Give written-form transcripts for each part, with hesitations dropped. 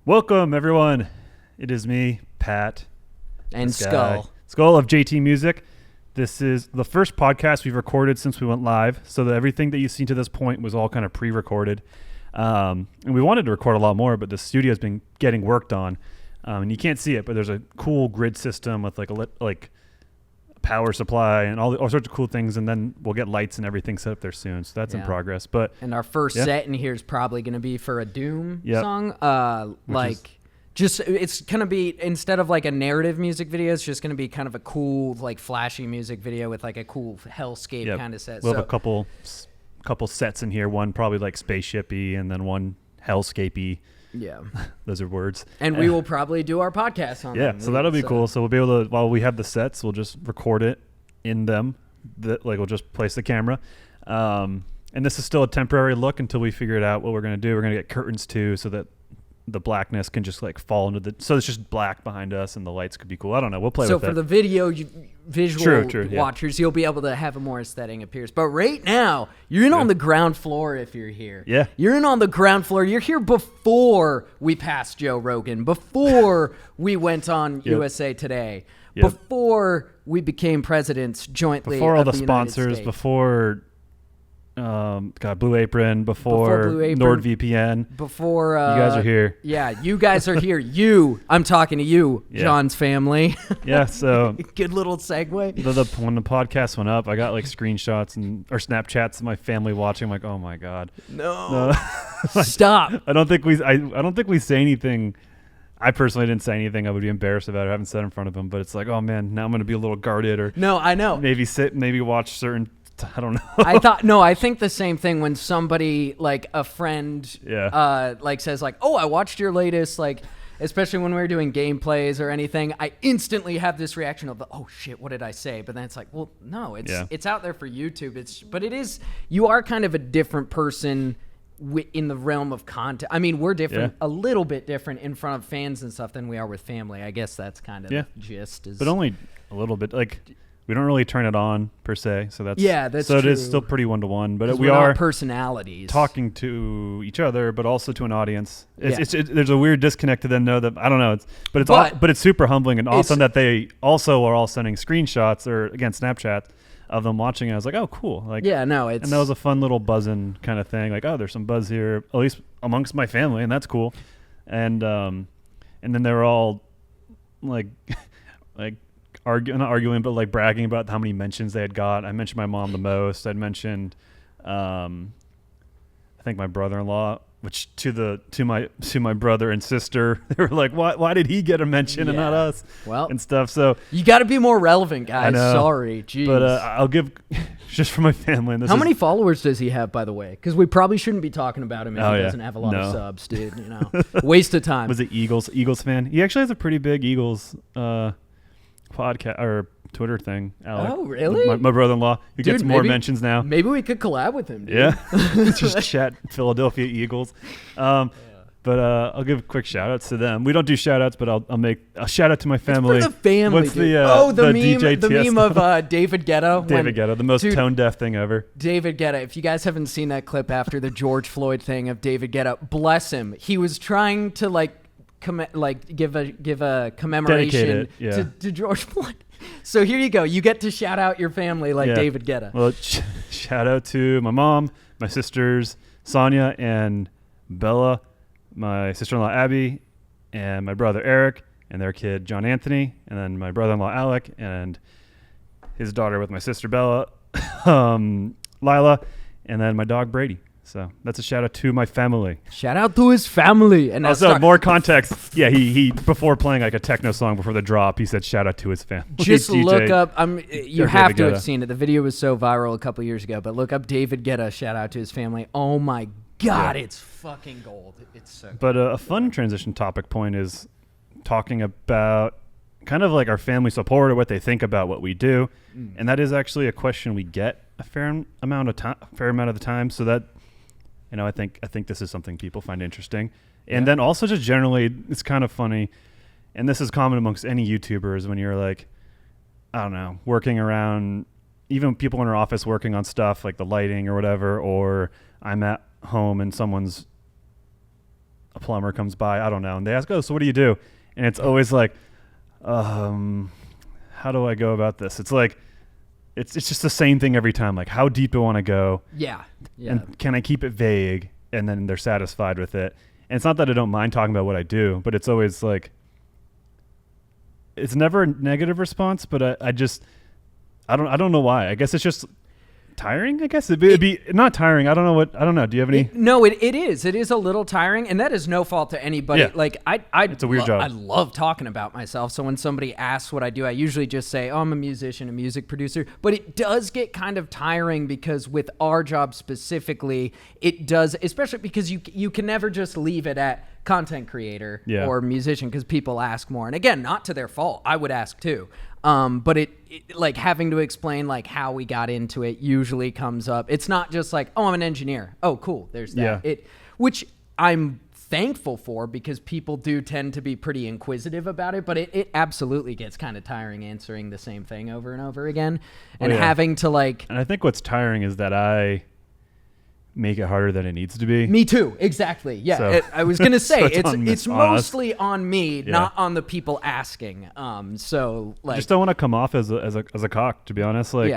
Welcome, everyone. It is me, Pat. And Skull. Skull of JT Music. This is the first podcast we've recorded since we went live, so that everything that you've seen to this point was all kind of pre-recorded. And we wanted to record a lot more, but the studio's been getting worked on. And you can't see it, but there's a cool grid system with like a power supply and all sorts of cool things, and then we'll get lights and everything set up there soon. So that's in progress. And our first set in here is probably going to be for a Doom song. It's going to be, instead of like a narrative music video, it's just going to be kind of a cool, like flashy music video with like a cool hellscape kind of set. We'll have a couple sets in here. One probably like spaceshipy, and then one hellscapey. Yeah. Those are words. And we will probably do our podcast on them. So that'll be cool. So we'll be able to, while we have the sets, we'll just record it in them. We'll just place the camera. And this is still a temporary look until we figure it out what we're going to do. We're going to get curtains too, so that the blackness can just like fall into so it's just black behind us and the lights could be cool. I don't know. We'll play with that. So for the visual watchers, you'll be able to have a more aesthetic appearance. But right now, you're in on the ground floor if you're here. Yeah. You're in on the ground floor. You're here before we passed Joe Rogan, before we went on USA Today, before we became presidents jointly. Before all the sponsors, before Blue Apron, before NordVPN. Before you guys are here. Yeah, you guys are here. I'm talking to you, John's family. Yeah, so good little segue. When the podcast went up, I got like screenshots or Snapchats of my family watching. I'm like, oh my god, no. Stop. I don't think we say anything. I personally didn't say anything I would be embarrassed about or haven't said in front of them, but it's like, oh man, now I'm going to be a little guarded, or no, I know. Maybe watch certain. I don't know. I think the same thing when somebody, like a friend, like says like, oh, I watched your latest, like, especially when we were doing gameplays or anything, I instantly have this reaction of, oh shit, what did I say? But then it's like, well, no, it's out there for YouTube. But it is, you are kind of a different person in the realm of content. I mean, we're different, a little bit different in front of fans and stuff than we are with family. I guess that's kind of the gist. But only a little bit. Like, we don't really turn it on per se, so that's true. It is still pretty one-to-one, but we are not personalities talking to each other, but also to an audience. There's a weird disconnect to then know that I don't know. But it's super humbling and awesome that they also are all sending screenshots or again Snapchat of them watching. I was like, oh, cool. Like, and that was a fun little buzzing kind of thing. Like, oh, there's some buzz here, at least amongst my family, and that's cool. And then they were all like not arguing, but like bragging about how many mentions they had got. I mentioned my mom the most. I'd mentioned, I think my brother-in-law, which to my brother and sister, they were like, why did he get a mention and not us? Well, and stuff. So you got to be more relevant, guys. I know. Sorry, jeez. But I'll give just for my family. And how many followers does he have, by the way? Because we probably shouldn't be talking about him if he doesn't have a lot of subs, dude. You know, waste of time. Was it Eagles fan? He actually has a pretty big Eagles podcast or Twitter thing. Alec. Oh, really? My brother-in-law, who gets more mentions now. Maybe we could collab with him, dude. Yeah. Just chat Philadelphia Eagles. But I'll give quick shout-outs to them. We don't do shout-outs, but I'll make a shout-out to my family. It's for the family, What's dude. The meme of David Guetta. David Guetta, the most tone-deaf thing ever. David Guetta. If you guys haven't seen that clip after the George Floyd thing of David Guetta, bless him. He was trying to give a commemoration to George Floyd. So here you go. You get to shout out your family like David Guetta. Well, shout out to my mom, my sisters, Sonia and Bella, my sister-in-law, Abby, and my brother, Eric, and their kid, John Anthony, and then my brother-in-law, Alec, and his daughter with my sister, Bella, Lila, and then my dog, Brady. So that's a shout out to my family. Shout out to his family. And also more context. Yeah, he before playing like a techno song before the drop, he said shout out to his family. Just look up. You have to have seen it. The video was so viral a couple years ago. But look up David Guetta. Shout out to his family. Oh my God, it's fucking gold. It's so. But a fun transition topic point is talking about kind of like our family support or what they think about what we do, and that is actually a question we get a fair amount of the time. So that. I think this is something people find interesting. And then also just generally, it's kind of funny, and this is common amongst any YouTubers when you're like, I don't know, working around, even people in our office working on stuff like the lighting or whatever, or I'm at home and someone's a plumber comes by, I don't know, and they ask, oh, so what do you do? And it's always like, how do I go about this? It's like, it's just the same thing every time. Like, how deep do I want to go? Yeah. And can I keep it vague? And then they're satisfied with it. And it's not that I don't mind talking about what I do, but it's always like, it's never a negative response, but I don't know why. I guess it's just tiring. I guess it'd be not tiring. I don't know. Do you have any? It is. It is a little tiring, and that is no fault to anybody. Yeah. Like it's a weird job. I love talking about myself. So when somebody asks what I do, I usually just say, "Oh, I'm a musician, a music producer." But it does get kind of tiring because with our job specifically, it does, especially because you can never just leave it at content creator or musician because people ask more. And again, not to their fault. I would ask too. But it like having to explain like how we got into it usually comes up. It's not just like, oh, I'm an engineer. Oh, cool. There's that. Yeah. Which I'm thankful for because people do tend to be pretty inquisitive about it, but it absolutely gets kind of tiring answering the same thing over and over again and having to like. And I think what's tiring is that I make it harder than it needs to be. Me too. Exactly. Yeah. So, I was going to say so it's mostly on me, not on the people asking. So like, I just don't want to come off as a cock, to be honest. Like,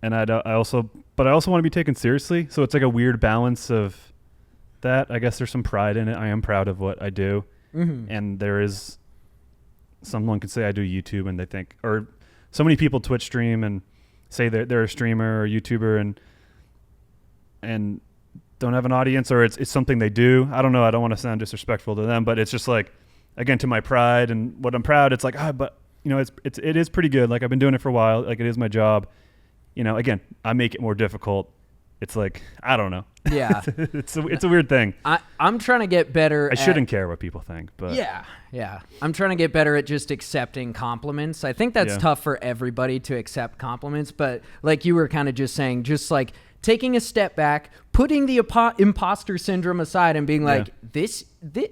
and I also want to be taken seriously. So it's like a weird balance of that. I guess there's some pride in it. I am proud of what I do. Mm-hmm. And there is, someone could say I do YouTube and they think, or so many people Twitch stream and say they're a streamer or YouTuber and don't have an audience, or it's something they do. I don't know. I don't want to sound disrespectful to them, but it's just like, again, to my pride and what I'm proud. It's like, but you know, it is pretty good. Like I've been doing it for a while. Like it is my job. You know, again, I make it more difficult. It's like, I don't know. Yeah. it's a weird thing. I'm trying to get better. I shouldn't care what people think, but yeah. I'm trying to get better at just accepting compliments. I think that's tough for everybody to accept compliments, but like you were kind of just saying, just like taking a step back, putting the imposter syndrome aside and being like, this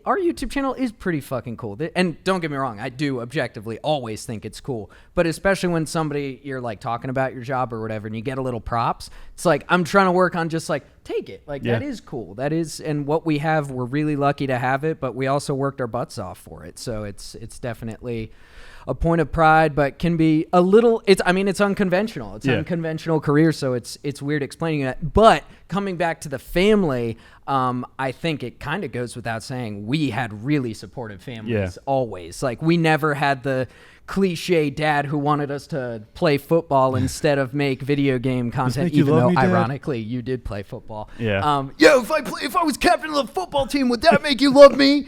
our YouTube channel is pretty fucking cool. And don't get me wrong, I do objectively always think it's cool. But especially when you're like talking about your job or whatever and you get a little props, it's like I'm trying to work on just like, take it. Like that is cool. That is, and what we have, we're really lucky to have it, but we also worked our butts off for it. So it's definitely a point of pride, but can be a little, it's unconventional. It's an unconventional career, so it's weird explaining that. But coming back to the family, I think it kind of goes without saying, we had really supportive families always. Like we never had the cliche dad who wanted us to play football instead of make video game content, even though ironically you did play football. Yeah. If I was captain of the football team, would that make you love me?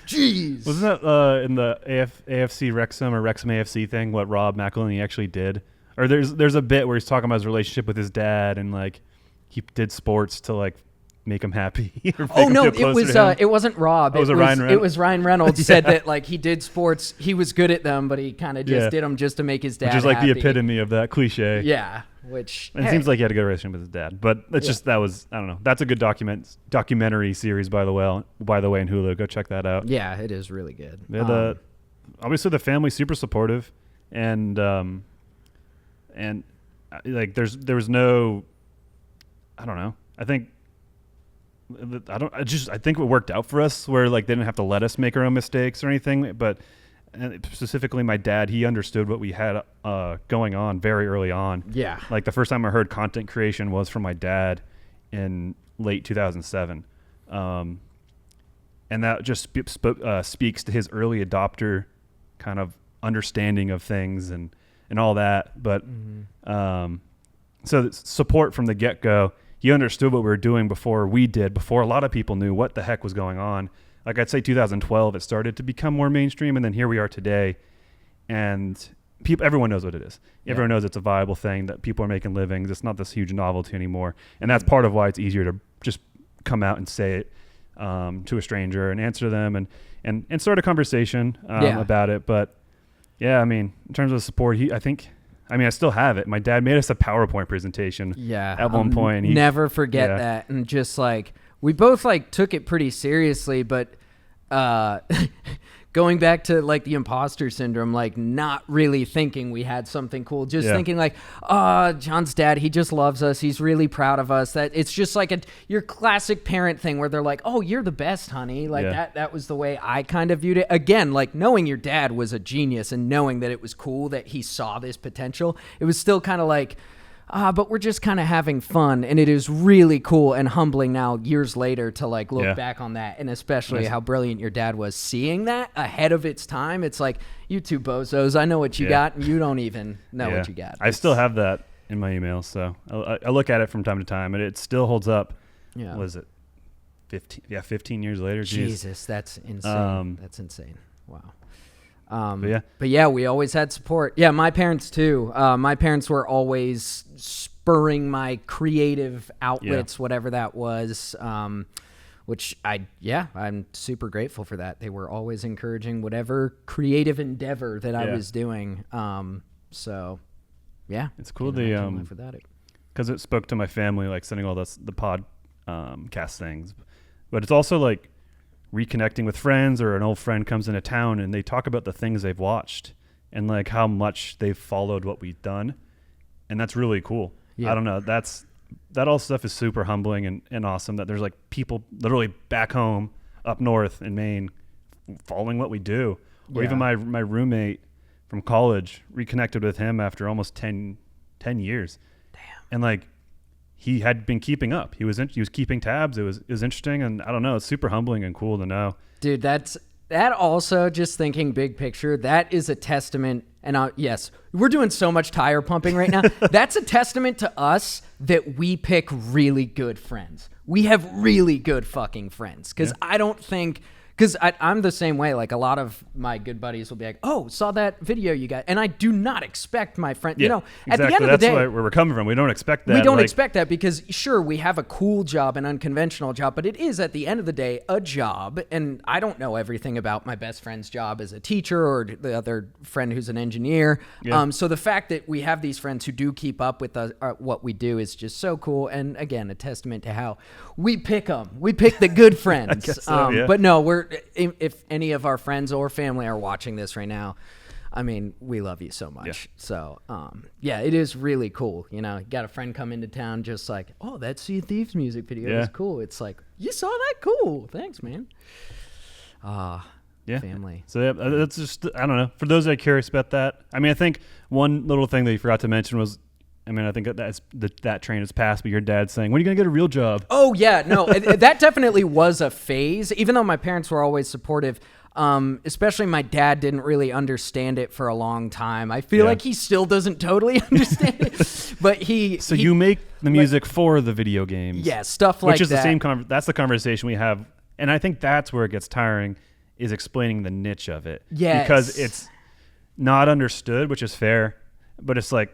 Jeez. Wasn't that in the AFC Wrexham or Wrexham AFC thing what Rob McElhenney actually did? Or there's a bit where he's talking about his relationship with his dad and like he did sports to like make him happy. It wasn't Rob. It was Ryan Reynolds said that like he did sports, he was good at them, but he kind of just did them just to make his dad happy. Which is like the epitome of that cliche. Yeah. It seems like he had a good relationship with his dad, but it's just I don't know. That's a good documentary series, by the way, in Hulu. Go check that out. Yeah, it is really good. Yeah, obviously the family's super supportive, and like there was no, I don't know. I think it worked out for us where like they didn't have to let us make our own mistakes or anything, but. And specifically my dad, he understood what we had going on very early on. Yeah. Like the first time I heard content creation was from my dad in late 2007. And that just speaks to his early adopter kind of understanding of things and all that. But so support from the get-go, he understood what we were doing before a lot of people knew what the heck was going on. Like I'd say 2012, it started to become more mainstream, and then here we are today, and everyone knows what it is. Everyone knows it's a viable thing, that people are making livings. It's not this huge novelty anymore, and that's part of why it's easier to just come out and say it to a stranger and answer them and start a conversation about it. But yeah, I mean, in terms of support, I still have it. My dad made us a PowerPoint presentation at one point. Never forget that, and just like. We both like took it pretty seriously, but going back to like the imposter syndrome, like not really thinking we had something cool, just thinking like, oh, John's dad, he just loves us. He's really proud of us. That it's just like your classic parent thing where they're like, oh, you're the best, honey. Like that was the way I kind of viewed it. Again, like knowing your dad was a genius and knowing that it was cool that he saw this potential, it was still kind of like, but we're just kind of having fun, and it is really cool and humbling now years later to like look back on that, and especially how brilliant your dad was seeing that ahead of its time. It's like, you two bozos, I know what you got, and you don't even know what you got. I still have that in my emails, so I look at it from time to time, and it still holds up. Yeah. Was it 15? Yeah, 15 years later. Jesus, that's insane. That's insane. Wow. But yeah, we always had support. Yeah, my parents too. My parents were always spurring my creative outlets, whatever that was. Which I'm super grateful for that. They were always encouraging whatever creative endeavor that I was doing. So yeah, it's cool. Because it spoke to my family, like sending all the podcast things, but it's also like reconnecting with friends, or an old friend comes into town and they talk about the things they've watched and like how much they've followed what we've done. And that's really cool. Yeah. I don't know. That all stuff is super humbling and awesome that there's like people literally back home up north in Maine following what we do. Or even my roommate from college, reconnected with him after almost 10 years. Damn. And like, he had been keeping up. He was keeping tabs. It was interesting, and I don't know. It's super humbling and cool to know. Dude, that also, just thinking big picture, that is a testament. And yes, we're doing so much tire pumping right now. That's a testament to us that we pick really good friends. We have really good fucking friends, because I don't think. Because I'm the same way. Like, a lot of my good buddies will be like, oh, saw that video you got. And I do not expect my friend, at the end of the day. That's where we're coming from. We don't expect that. We don't expect that because, sure, we have a cool job, an unconventional job, but it is, at the end of the day, a job. And I don't know everything about my best friend's job as a teacher or the other friend who's an engineer. Yeah. So the fact that we have these friends who do keep up with us, what we do is just so cool. And, again, a testament to how we pick them. We pick the good friends. I guess so, but no, if any of our friends or family are watching this right now, I mean, we love you so much. Yeah. So, it is really cool. You know, you got a friend come into town just like, oh, that Sea of Thieves music video is cool. It's like, you saw that? Cool. Thanks, man. Family. So that's just, I don't know. For those that are curious about that, I mean, I think one little thing that you forgot to mention was, I mean, I think that train has passed, but your dad's saying, when are you going to get a real job? Oh, yeah. No, that definitely was a phase, even though my parents were always supportive. Especially my dad didn't really understand it for a long time. I feel like he still doesn't totally understand it, but you make the music for the video games. Yeah, stuff like that. Which is the same, that's the conversation we have. And I think that's where it gets tiring, is explaining the niche of it. Yes. Because it's not understood, which is fair, but it's like,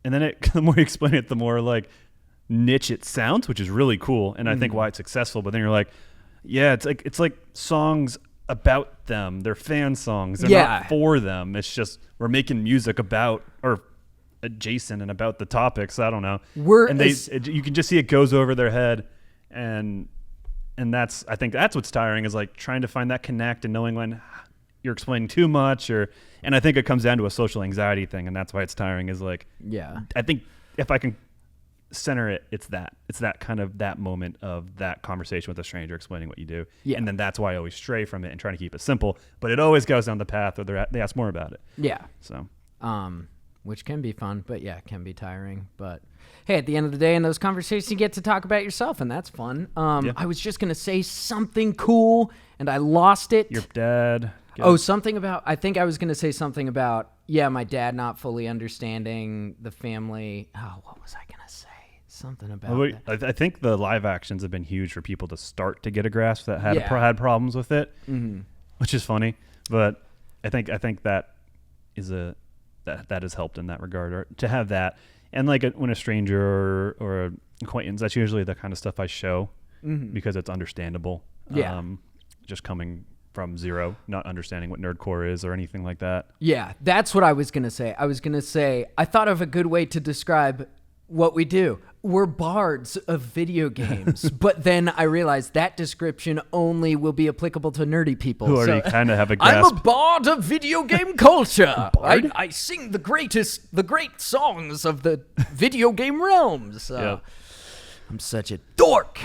and then the more you explain it, the more like niche it sounds, which is really cool. And I think why it's successful. But then you're like, it's like songs about them. They're fan songs. They're not for them. It's just, we're making music about or adjacent and about the topics. I don't know. You can just see it goes over their head. And I think that's what's tiring, is like trying to find that connect and knowing when you're explaining too much, and I think it comes down to a social anxiety thing, and that's why it's tiring, is like, I think if I can center it, it's that kind of that moment of that conversation with a stranger explaining what you do. Yeah. And then that's why I always stray from it and try to keep it simple, but it always goes down the path where they ask more about it. Yeah. So, which can be fun, but it can be tiring. But hey, at the end of the day, in those conversations, you get to talk about yourself, and that's fun. I was just going to say something cool, and I lost it. Your dad. Something about, I think I was going to say something about, my dad not fully understanding the family. Oh, what was I going to say? Something about that. I think the live actions have been huge for people to start to get a grasp that had problems with it, which is funny. But I think that is that has helped in that regard, or to have that. And like when a stranger or an acquaintance, that's usually the kind of stuff I show because it's understandable. Yeah. Just coming from zero, not understanding what nerdcore is or anything like that. Yeah, that's what I was going to say. I thought of a good way to describe what we do. we're bards of video games. But then I realized that description only will be applicable to nerdy people. Who already kind of have a grasp. I'm a bard of video game culture. I sing the great songs of the video game realms. I'm such a dork.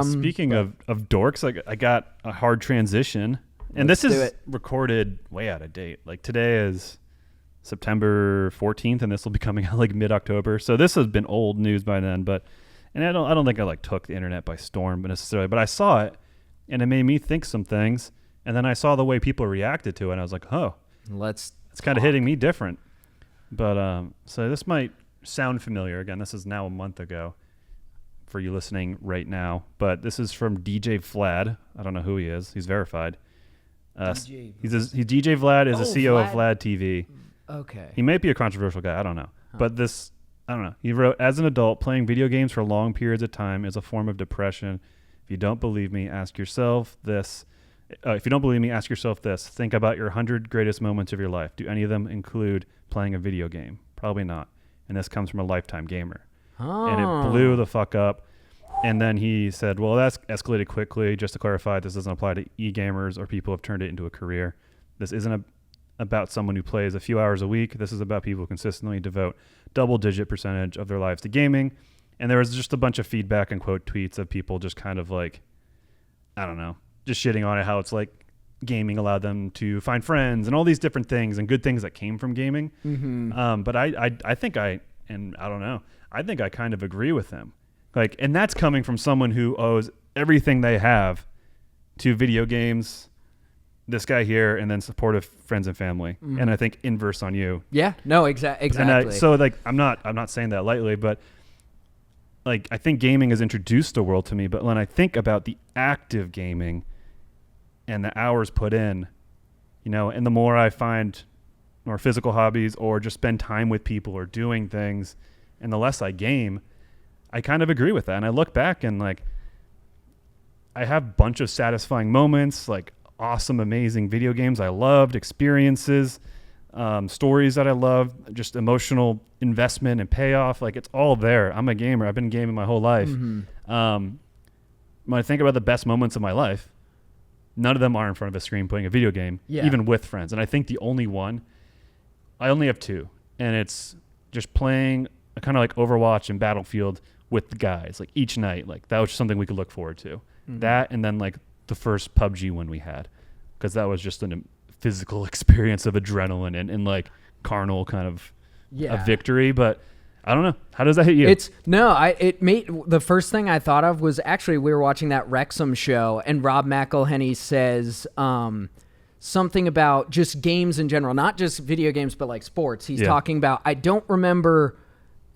Speaking of dorks, I got a hard transition. And this is recorded way out of date. Like today is September 14th, and this will be coming out like mid-October. So this has been old news by then. And I don't think I like took the internet by storm necessarily, but I saw it, and it made me think some things. And then I saw the way people reacted to it, and I was like, oh, it's kind of hitting me different. But so this might sound familiar. Again, this is now a month ago for you listening right now. But this is from DJ Vlad. I don't know who he is. He's verified. DJ Vlad is the CEO of Vlad TV. Okay. He might be a controversial guy. I don't know. But I don't know. He wrote, as an adult, playing video games for long periods of time is a form of depression. If you don't believe me, ask yourself this. Think about your 100 greatest moments of your life. Do any of them include playing a video game? Probably not. And this comes from a lifetime gamer. Oh. And it blew the fuck up. And then he said, well, that's escalated quickly. Just to clarify, this doesn't apply to e-gamers or people who have turned it into a career. This isn't about someone who plays a few hours a week. This is about people who consistently devote double-digit percentage of their lives to gaming. And there was just a bunch of feedback and quote tweets of people just kind of like, I don't know, just shitting on it, how it's like gaming allowed them to find friends and all these different things and good things that came from gaming. Mm-hmm. But I think I kind of agree with him. Like, and that's coming from someone who owes everything they have to video games, this guy here, and then supportive friends and family. Mm-hmm. And I think inverse on you. Yeah, no, exactly. And so like, I'm not saying that lightly, but like, I think gaming has introduced the world to me. But when I think about the active gaming and the hours put in, and the more I find more physical hobbies or just spend time with people or doing things, and the less I game, I kind of agree with that. And I look back and like, I have a bunch of satisfying moments, like awesome, amazing video games I loved, experiences, stories that I loved, just emotional investment and payoff. Like, it's all there. I'm a gamer. I've been gaming my whole life. Mm-hmm. When I think about the best moments of my life, none of them are in front of a screen playing a video game, even with friends. And I think I only have two, and it's just playing kind of like Overwatch and Battlefield with the guys, like each night. Like, that was something we could look forward to. Mm-hmm. That, and then like the first PUBG one we had, because that was just a physical experience of adrenaline and like carnal kind of a victory. But I don't know, how does that hit you? The first thing I thought of was, actually, we were watching that Wrexham show, and Rob McElhenney says something about just games in general, not just video games, but like sports. He's talking about,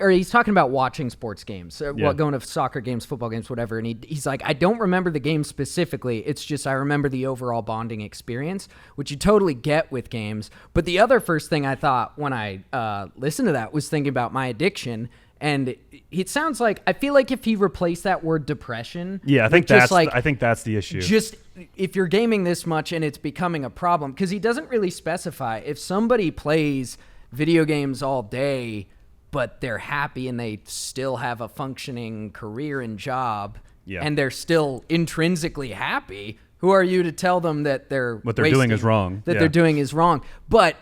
he's talking about watching sports games, going to soccer games, football games, whatever. And he's like, I don't remember the game specifically. It's just I remember the overall bonding experience, which you totally get with games. But the other first thing I thought when I listened to that was thinking about my addiction. And it sounds like, I feel like if he replaced that word depression, I think that's the issue. Just if you're gaming this much and it's becoming a problem, because he doesn't really specify. If somebody plays video games all day, but they're happy and they still have a functioning career and job, and they're still intrinsically happy, who are you to tell them that what they're doing is wrong? They're doing is wrong. But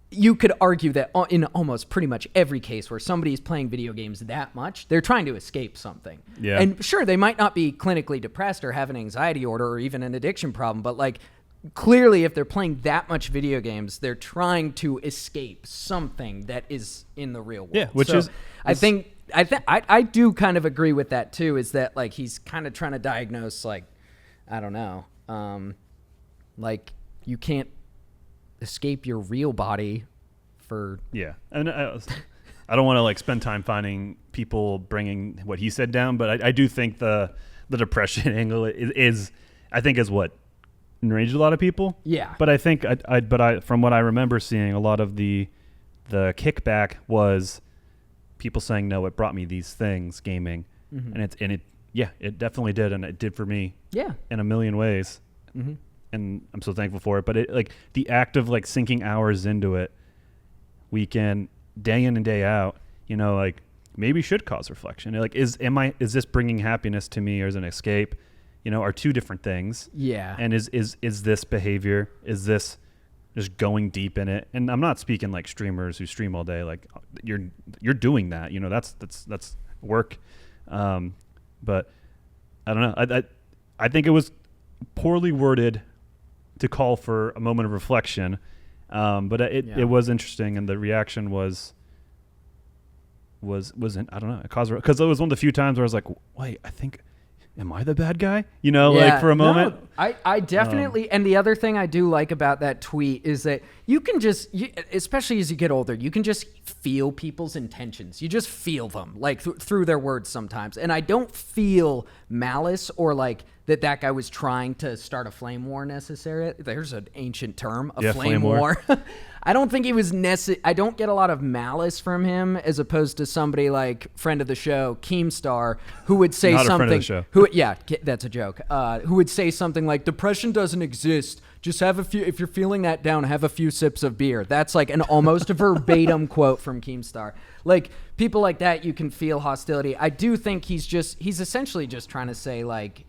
you could argue that in almost pretty much every case where somebody's playing video games that much, they're trying to escape something. Yeah. And sure, they might not be clinically depressed or have an anxiety order or even an addiction problem, but like, clearly, if they're playing that much video games, they're trying to escape something that is in the real world. Yeah, which is I do kind of agree with that too. Is that like he's kind of trying to diagnose, like, I don't know, like you can't escape your real body for and I don't want to like spend time finding people bringing what he said down, but I do think the depression angle is what enraged a lot of people. Yeah. But I think from what I remember seeing, a lot of the kickback was people saying, no, it brought me these things, gaming. Mm-hmm. And it definitely did, and it did for me. Yeah. In a million ways. Mm-hmm. And I'm so thankful for it. But it, like, the act of like sinking hours into it, weekend, day in and day out, like maybe should cause reflection. Like, is this bringing happiness to me or is it an escape? Are two different things. Yeah. And is this behavior? Is this just going deep in it? And I'm not speaking like streamers who stream all day. Like you're doing that. That's work. But I don't know. I think it was poorly worded to call for a moment of reflection. But it was interesting, and the reaction wasn't, I don't know, it caused, because it was one of the few times where I was like, wait, am I the bad guy? Like for a moment. No, I definitely, and the other thing I do like about that tweet is that you can just, especially as you get older, you can just feel people's intentions. You just feel them, like through their words sometimes. And I don't feel malice or like that guy was trying to start a flame war necessarily. There's an ancient term, flame war. I don't think he was I don't get a lot of malice from him as opposed to somebody like friend of the show, Keemstar, who would say Not something. A friend of the show. That's a joke. Who would say something like, depression doesn't exist. Just have a few, if you're feeling that down, have a few sips of beer. That's like an almost verbatim quote from Keemstar. Like people like that, you can feel hostility. I do think he's essentially just trying to say like,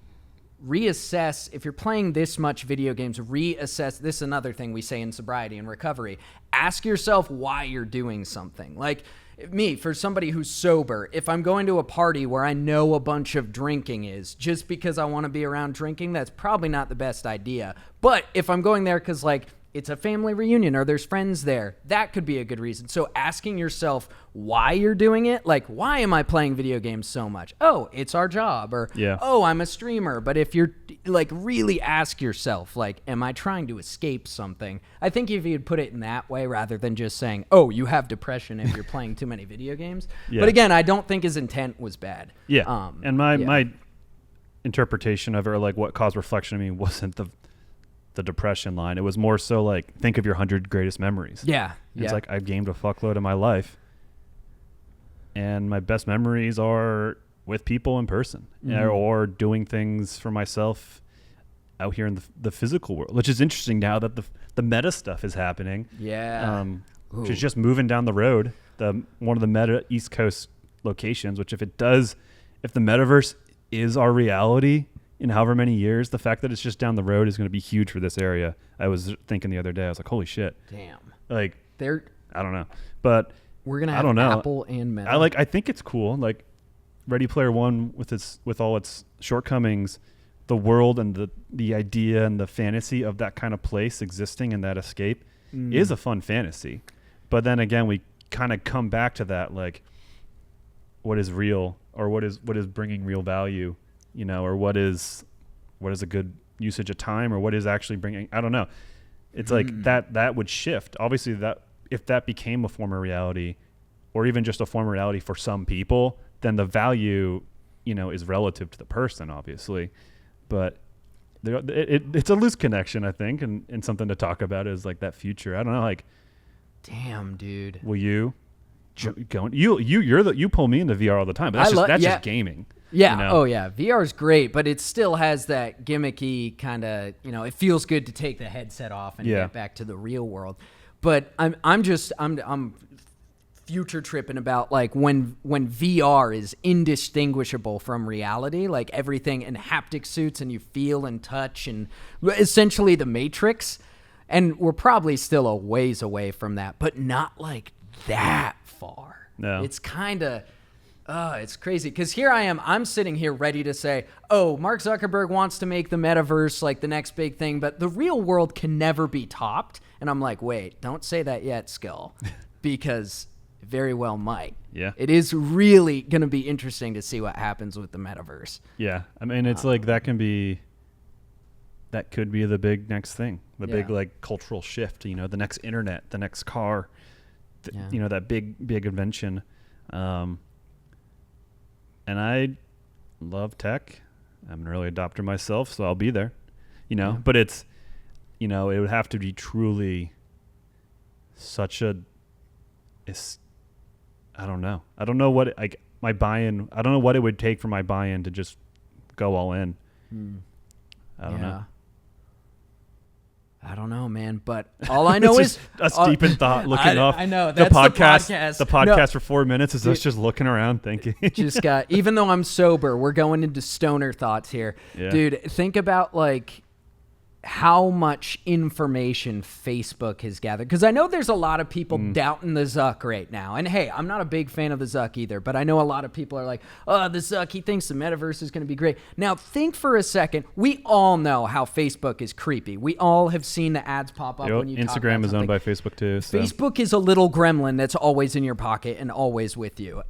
reassess, if you're playing this much video games, reassess. This is another thing we say in sobriety and recovery. Ask yourself why you're doing something. Like me, for somebody who's sober, if I'm going to a party where I know a bunch of drinking is, just because I want to be around drinking, that's probably not the best idea. But if I'm going there because like it's a family reunion or there's friends there, that could be a good reason. So asking yourself why you're doing it, like, why am I playing video games so much? Oh, it's our job. Or, oh, I'm a streamer. But if you're like, really ask yourself, like, am I trying to escape something? I think if you'd put it in that way rather than just saying, oh, you have depression if you're playing too many video games. Yeah. But again, I don't think his intent was bad. Yeah. And my interpretation of it, or like what caused reflection to me, wasn't the depression line. It was more so like, think of your 100 greatest memories. Yeah. It's like, I've gamed a fuckload in my life, and my best memories are with people in person, or doing things for myself out here in the physical world, which is interesting now that the meta stuff is happening. Yeah. Which is just moving down the road, one of the meta East Coast locations, which if the metaverse is our reality in however many years, the fact that it's just down the road is going to be huge for this area. I was thinking the other day, I was like, holy shit. Damn. Like, I don't know. But we're going to have Apple and Meta. I think it's cool. Like Ready Player One with all its shortcomings, the world and the idea and the fantasy of that kind of place existing and that escape is a fun fantasy. But then again, we kind of come back to that, like, what is real, or what is bringing real value, or what is a good usage of time, or what is actually bringing, I don't know. It's like that would shift. Obviously, that if that became a form of reality, or even just a form of reality for some people, then the value, is relative to the person, obviously. But it's a loose connection, I think, and something to talk about is like that future. I don't know, like, damn, dude, will you go? You pull me into VR all the time, but that's just gaming. Yeah. Oh yeah. VR is great, but it still has that gimmicky kind of, it feels good to take the headset off and get back to the real world. But I'm future tripping about like when VR is indistinguishable from reality, like everything in haptic suits and you feel and touch and essentially the Matrix. And we're probably still a ways away from that, but not like that far. No. It's kind of, it's crazy. Because here I am, I'm sitting here ready to say, oh, Mark Zuckerberg wants to make the metaverse like the next big thing, but the real world can never be topped. And I'm like, wait, don't say that yet, Skill, because it very well might. Yeah. It is really going to be interesting to see what happens with the metaverse. Yeah. I mean, it's like that could be the big next thing, the big like cultural shift, the next internet, the next car, that big invention. And I love tech. I'm an early adopter myself, so I'll be there, but it's, it would have to be truly such I don't know. I don't know what my buy-in. I don't know what it would take for my buy-in to just go all in. I don't know. I don't know, man, but all I know is us deep in thought, looking off. I know that's the podcast for 4 minutes is us just looking around, thinking. Even though I'm sober, we're going into stoner thoughts here, dude. Think about like how much information Facebook has gathered. Because I know there's a lot of people doubting the Zuck right now. And hey, I'm not a big fan of the Zuck either, but I know a lot of people are like, oh, the Zuck, he thinks the metaverse is going to be great. Now, think for a second. We all know how Facebook is creepy. We all have seen the ads pop up when you talk about Instagram is owned by Facebook too. So. Facebook is a little gremlin that's always in your pocket and always with you.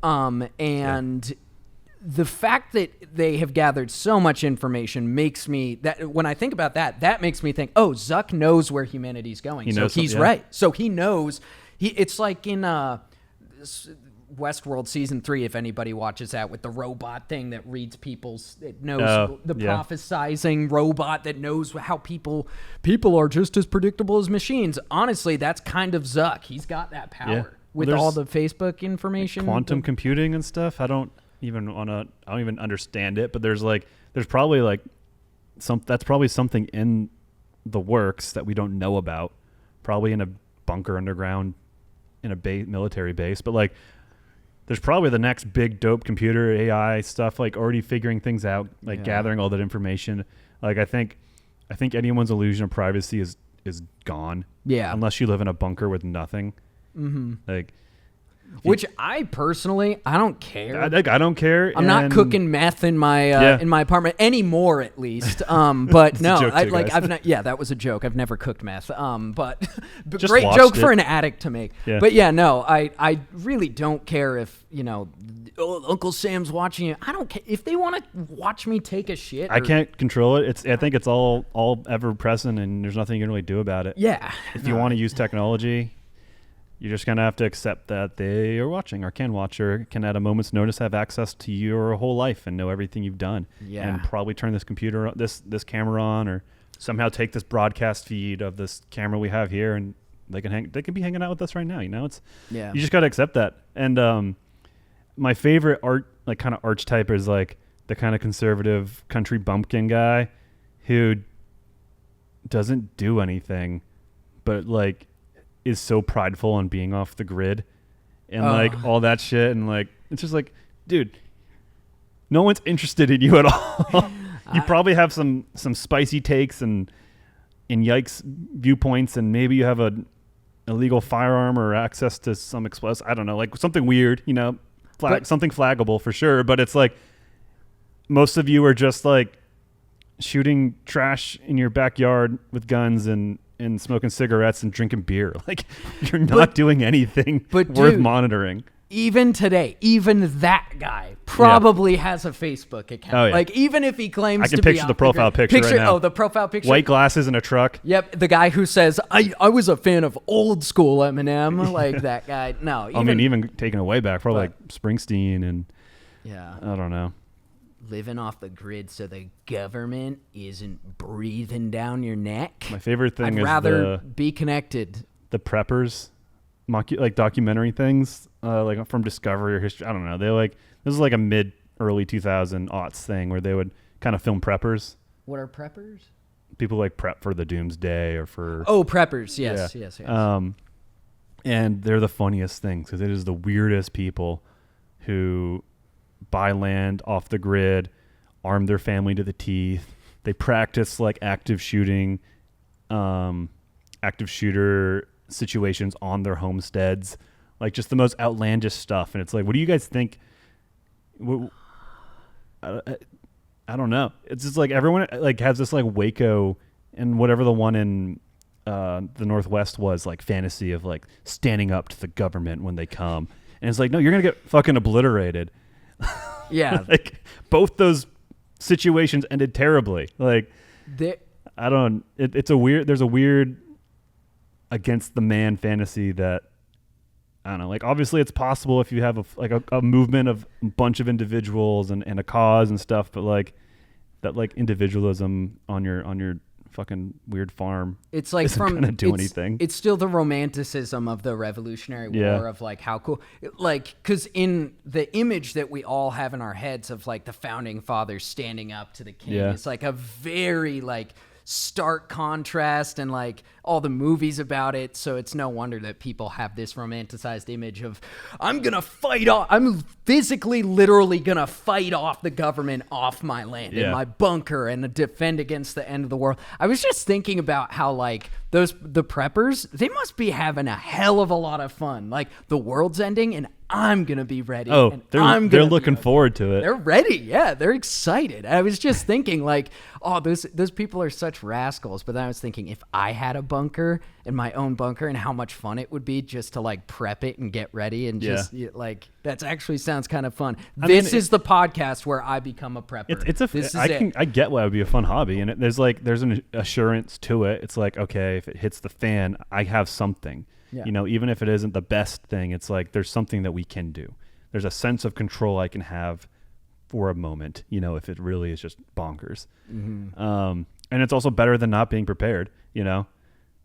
The fact that they have gathered so much information makes me that when I think about that makes me think, oh, Zuck knows where humanity's going. So he's right. So he knows. It's like in Westworld season 3, if anybody watches that, with the robot thing that reads people's, it knows the prophesizing robot that knows how people are just as predictable as machines. Honestly, that's kind of Zuck. He's got that power with all the Facebook information, quantum computing and stuff. I don't even understand it, but there's probably that's probably something in the works that we don't know about, probably in a bunker underground in a military base, but like there's probably the next big dope computer AI stuff, like already figuring things out, like gathering all that information. Like I think anyone's illusion of privacy is gone, unless you live in a bunker with nothing. Like, which I personally, I don't care. I don't care. I'm not cooking meth in my in my apartment anymore, at least. But no, that was a joke. I've never cooked meth. But great joke for an addict to make. Yeah. But I really don't care if Uncle Sam's watching you. I don't care if they want to watch me take a shit. I can't control it. I think it's all ever present, and there's nothing you can really do about it. Yeah. If you want to use technology, you're just going to have to accept that they are watching or can watch or can at a moment's notice have access to your whole life and know everything you've done. Yeah. And probably turn this computer, this camera on, or somehow take this broadcast feed of this camera we have here, and they can be hanging out with us right now. You just got to accept that. And my favorite kind of archetype is like the kind of conservative country bumpkin guy who doesn't do anything, but like is so prideful on being off the grid and like all that shit. And like, it's just like, dude, no one's interested in you at all. You probably have some spicy takes and yikes viewpoints, and maybe you have a illegal firearm or access to some explosive. I don't know, like something weird, something flaggable for sure. But it's like, most of you are just like shooting trash in your backyard with guns and smoking cigarettes and drinking beer. Like, you're not doing anything worth monitoring. Even today, even that guy probably has a Facebook account. Oh, yeah. Like, even if he claims to be I can picture the profile picture right now. Oh, the profile picture. White glasses and a truck. Yep, the guy who says, I was a fan of old school Eminem. Like, that guy. No. Even taken away back, probably like Springsteen and I don't know. Living off the grid so the government isn't breathing down your neck. My favorite thing I'd rather be connected. The preppers, like documentary things, like from Discovery or History. I don't know. This is like a early 2000s thing where they would kind of film preppers. What are preppers? People like prep for the doomsday or for... Oh, preppers. Yes. And they're the funniest things because it is the weirdest people who buy land off the grid, arm their family to the teeth. They practice like active shooter situations on their homesteads, like just the most outlandish stuff. And it's like, what do you guys think? I don't know. It's just like everyone like has this like Waco and whatever the one in the Northwest was, like fantasy of like standing up to the government when they come. And it's like, no, you're going to get fucking obliterated. Yeah. Like both those situations ended terribly. Like there's a weird against the man fantasy that I don't know, like obviously it's possible if you have a movement of a bunch of individuals and a cause and stuff, but like that like individualism on your fucking weird farm. It's like isn't gonna do anything. It's still the romanticism of the Revolutionary War of like how cool, like because in the image that we all have in our heads of like the founding fathers standing up to the king, it's like a very like stark contrast and like all the movies about it. So it's no wonder that people have this romanticized image of I'm physically, literally gonna fight off the government off my land in my bunker and defend against the end of the world. I was just thinking about how like the preppers, they must be having a hell of a lot of fun. Like the world's ending and I'm going to be ready. Oh, and they're looking forward to it. They're ready. Yeah, they're excited. I was just thinking like, oh, those people are such rascals. But then I was thinking if I had a bunker in my own bunker and how much fun it would be just to like prep it and get ready and just like that actually sounds kind of fun. This is the podcast where I become a prepper. I get why it would be a fun hobby. And there's an assurance to it. It's like, okay, if it hits the fan, I have something. Yeah. You know, even if it isn't the best thing, it's like there's something that we can do. There's a sense of control I can have for a moment, you know, if it really is just bonkers. Mm-hmm. And it's also better than not being prepared, you know?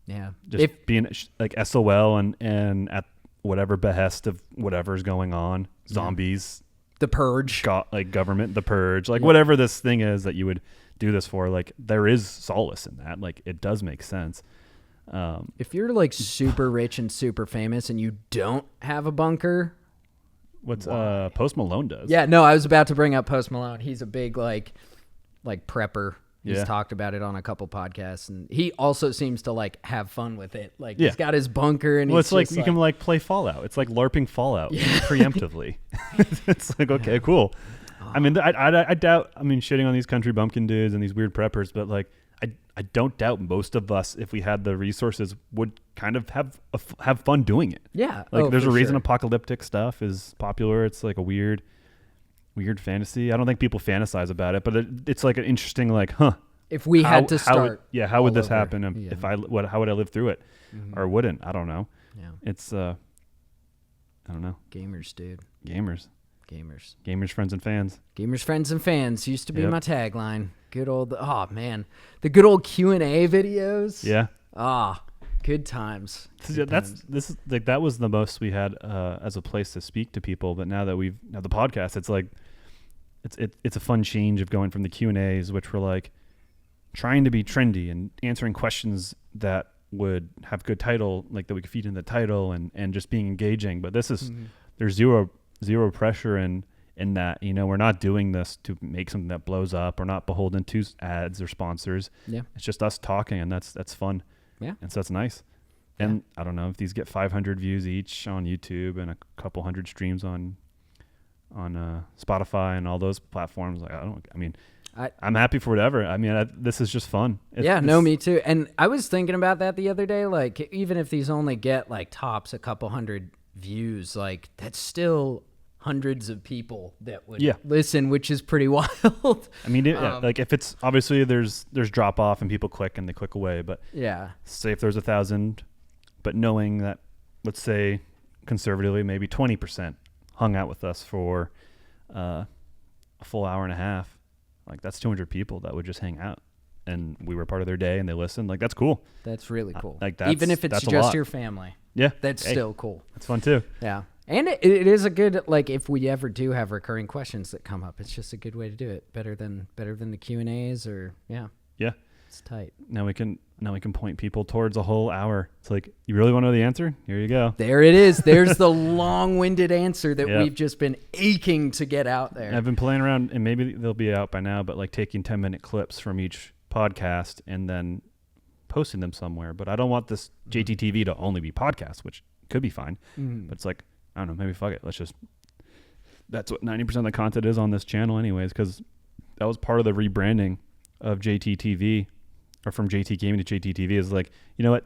Yeah. Just being like SOL and at whatever behest of whatever's going on. Zombies. The Purge. Government, the Purge. Like whatever this thing is that you would do this for, like there is solace in that. Like it does make sense. If you're like super rich and super famous and you don't have a bunker, what's Post Malone does? Yeah, no, I was about to bring up Post Malone. He's a big like prepper. He's talked about it on a couple podcasts, and he also seems to like have fun with it. Like he's got his bunker, and it's like you can like play Fallout. It's like LARPing Fallout preemptively. It's like okay, cool. I mean, I doubt. I mean, shitting on these country bumpkin dudes and these weird preppers, but like. I don't doubt most of us, if we had the resources, would kind of have fun doing it. Yeah, like there's a reason apocalyptic stuff is popular. It's like a weird fantasy. I don't think people fantasize about it, but it's like an interesting like, if we had to start, how would this happen? If how would I live through it, or wouldn't? I don't know. Yeah, it's I don't know. Gamers, dude. Gamers, friends and fans. Gamers, friends and fans used to be my tagline. Good old, the good old Q&A videos. Yeah. Good times. That was the most we had as a place to speak to people. But now that we've the podcast, it's like it's a fun change of going from the Q&As, which were like trying to be trendy and answering questions that would have good title, like that we could feed in the title and just being engaging. But this is there's zero pressure in that, you know, we're not doing this to make something that blows up. We're not beholden to ads or sponsors. Yeah. It's just us talking, and that's fun. Yeah. And so that's nice. And I don't know if these get 500 views each on YouTube and a couple hundred streams on Spotify and all those platforms. Like I'm happy for whatever. I mean, this is just fun. Me too. And I was thinking about that the other day. Like, even if these only get like tops a couple hundred views, like that's still hundreds of people that would listen, which is pretty wild. I mean, like if it's obviously there's drop off and people click and they click away, but say if there's 1,000, but knowing that, let's say conservatively, maybe 20% hung out with us for a full hour and a half, like that's 200 people that would just hang out and we were part of their day and they listened. Like that's cool. That's really cool. Even if it's just your family. Yeah. That's still cool. That's fun too. Yeah. And it is a good, like, if we ever do have recurring questions that come up, it's just a good way to do it. Better than the Q&As or it's tight. Now we can point people towards a whole hour. It's like, you really want to know the answer? Here you go. There it is. There's the long-winded answer that we've just been aching to get out there. I've been playing around, and maybe they'll be out by now, but like taking 10-minute clips from each podcast and then posting them somewhere. But I don't want this JTTV to only be podcasts, which could be fine. But it's like, I don't know, maybe fuck it. That's what 90% of the content is on this channel anyways, because that was part of the rebranding of JTTV, or from JT Gaming to JTTV, is like, you know what?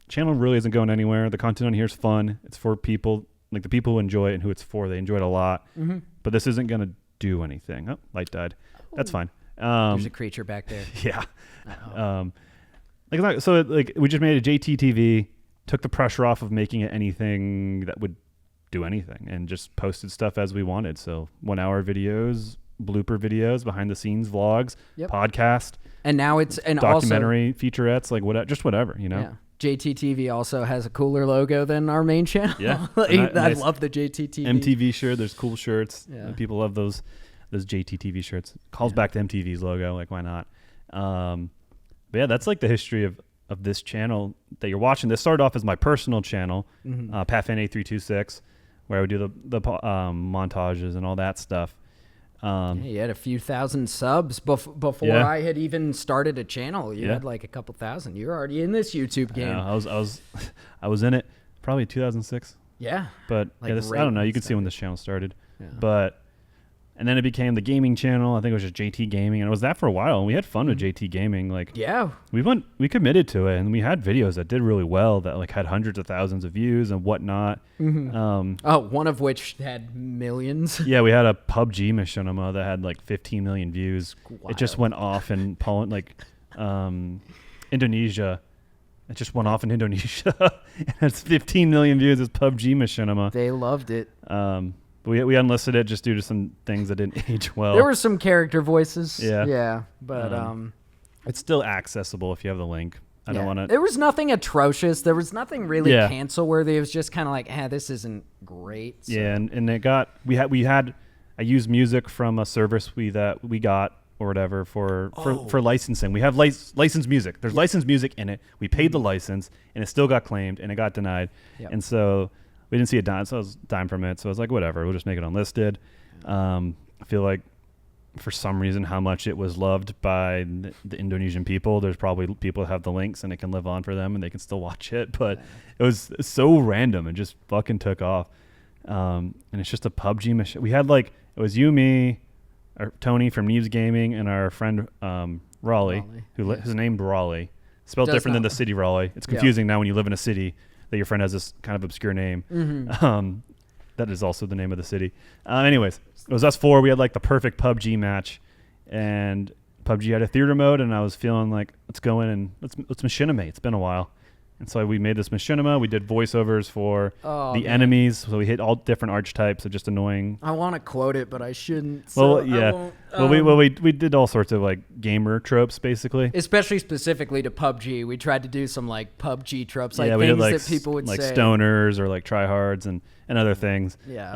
Channel really isn't going anywhere. The content on here is fun. It's for people, like the people who enjoy it and who it's for. They enjoy it a lot. But this isn't going to do anything. Oh, light died. That's fine. There's a creature back there. Yeah. We just made a JTTV, took the pressure off of making it anything that would do anything, and just posted stuff as we wanted. So 1 hour videos, blooper videos, behind the scenes vlogs, podcast, and now it's an documentary, featurettes, like whatever, you know. Yeah. JTTV also has a cooler logo than our main channel. Yeah. I love the JTTV MTV shirt. There's cool shirts. Yeah. People love those JTTV shirts. Calls back to MTV's logo. Like, why not? But yeah, that's like the history of this channel that you're watching. This started off as my personal channel, PatFan8326, where I would do the montages and all that stuff. You had a few thousand subs before I had even started a channel. You had like a couple thousand. You're already in this YouTube game. I was in it probably 2006. Yeah, but like I don't know. You could see when this channel started, and then it became the gaming channel. I think it was just JT Gaming, and it was that for a while. And we had fun with JT Gaming. Like, we committed to it, and we had videos that did really well that like had hundreds of thousands of views and whatnot. One of which had millions. Yeah, we had a PUBG machinima that had like 15 million views. Wild. It just went off in Poland, Indonesia. It just went off in Indonesia. It's 15 million views. It's PUBG machinima. They loved it. We unlisted it just due to some things that didn't age well. There were some character voices. But it's still accessible if you have the link. I don't want to. There was nothing atrocious. There was nothing really cancel worthy. It was just kind of like, this isn't great. So. Yeah, and it got I used music from a service we got or whatever for licensing. We have licensed music. There's licensed music in it. We paid the license, and it still got claimed, and it got denied. And so we didn't see a dime, so I was dime from it. So I was like, whatever, we'll just make it unlisted. I feel like for some reason how much it was loved by the Indonesian people. There's probably people that have the links and it can live on for them and they can still watch it. But it was so random and just fucking took off. And it's just a PUBG machine. We had it was you, me, Tony from Neves Gaming, and our friend Raleigh, who's named Raleigh, spelled different than the city Raleigh. It's confusing now when you live in a city that your friend has this kind of obscure name. That is also the name of the city. Anyways, it was us four. We had like the perfect PUBG match, and PUBG had a theater mode, and I was feeling like, let's go in and let's machinima. It's been a while. And so we made this machinima. We did voiceovers for enemies. So we hit all different archetypes of just annoying. I want to quote it, but I shouldn't. So we did all sorts of like gamer tropes, basically. Especially specifically to PUBG. We tried to do some like PUBG tropes, like we things did, that people would like say. Like stoners or like tryhards and other things. Yeah.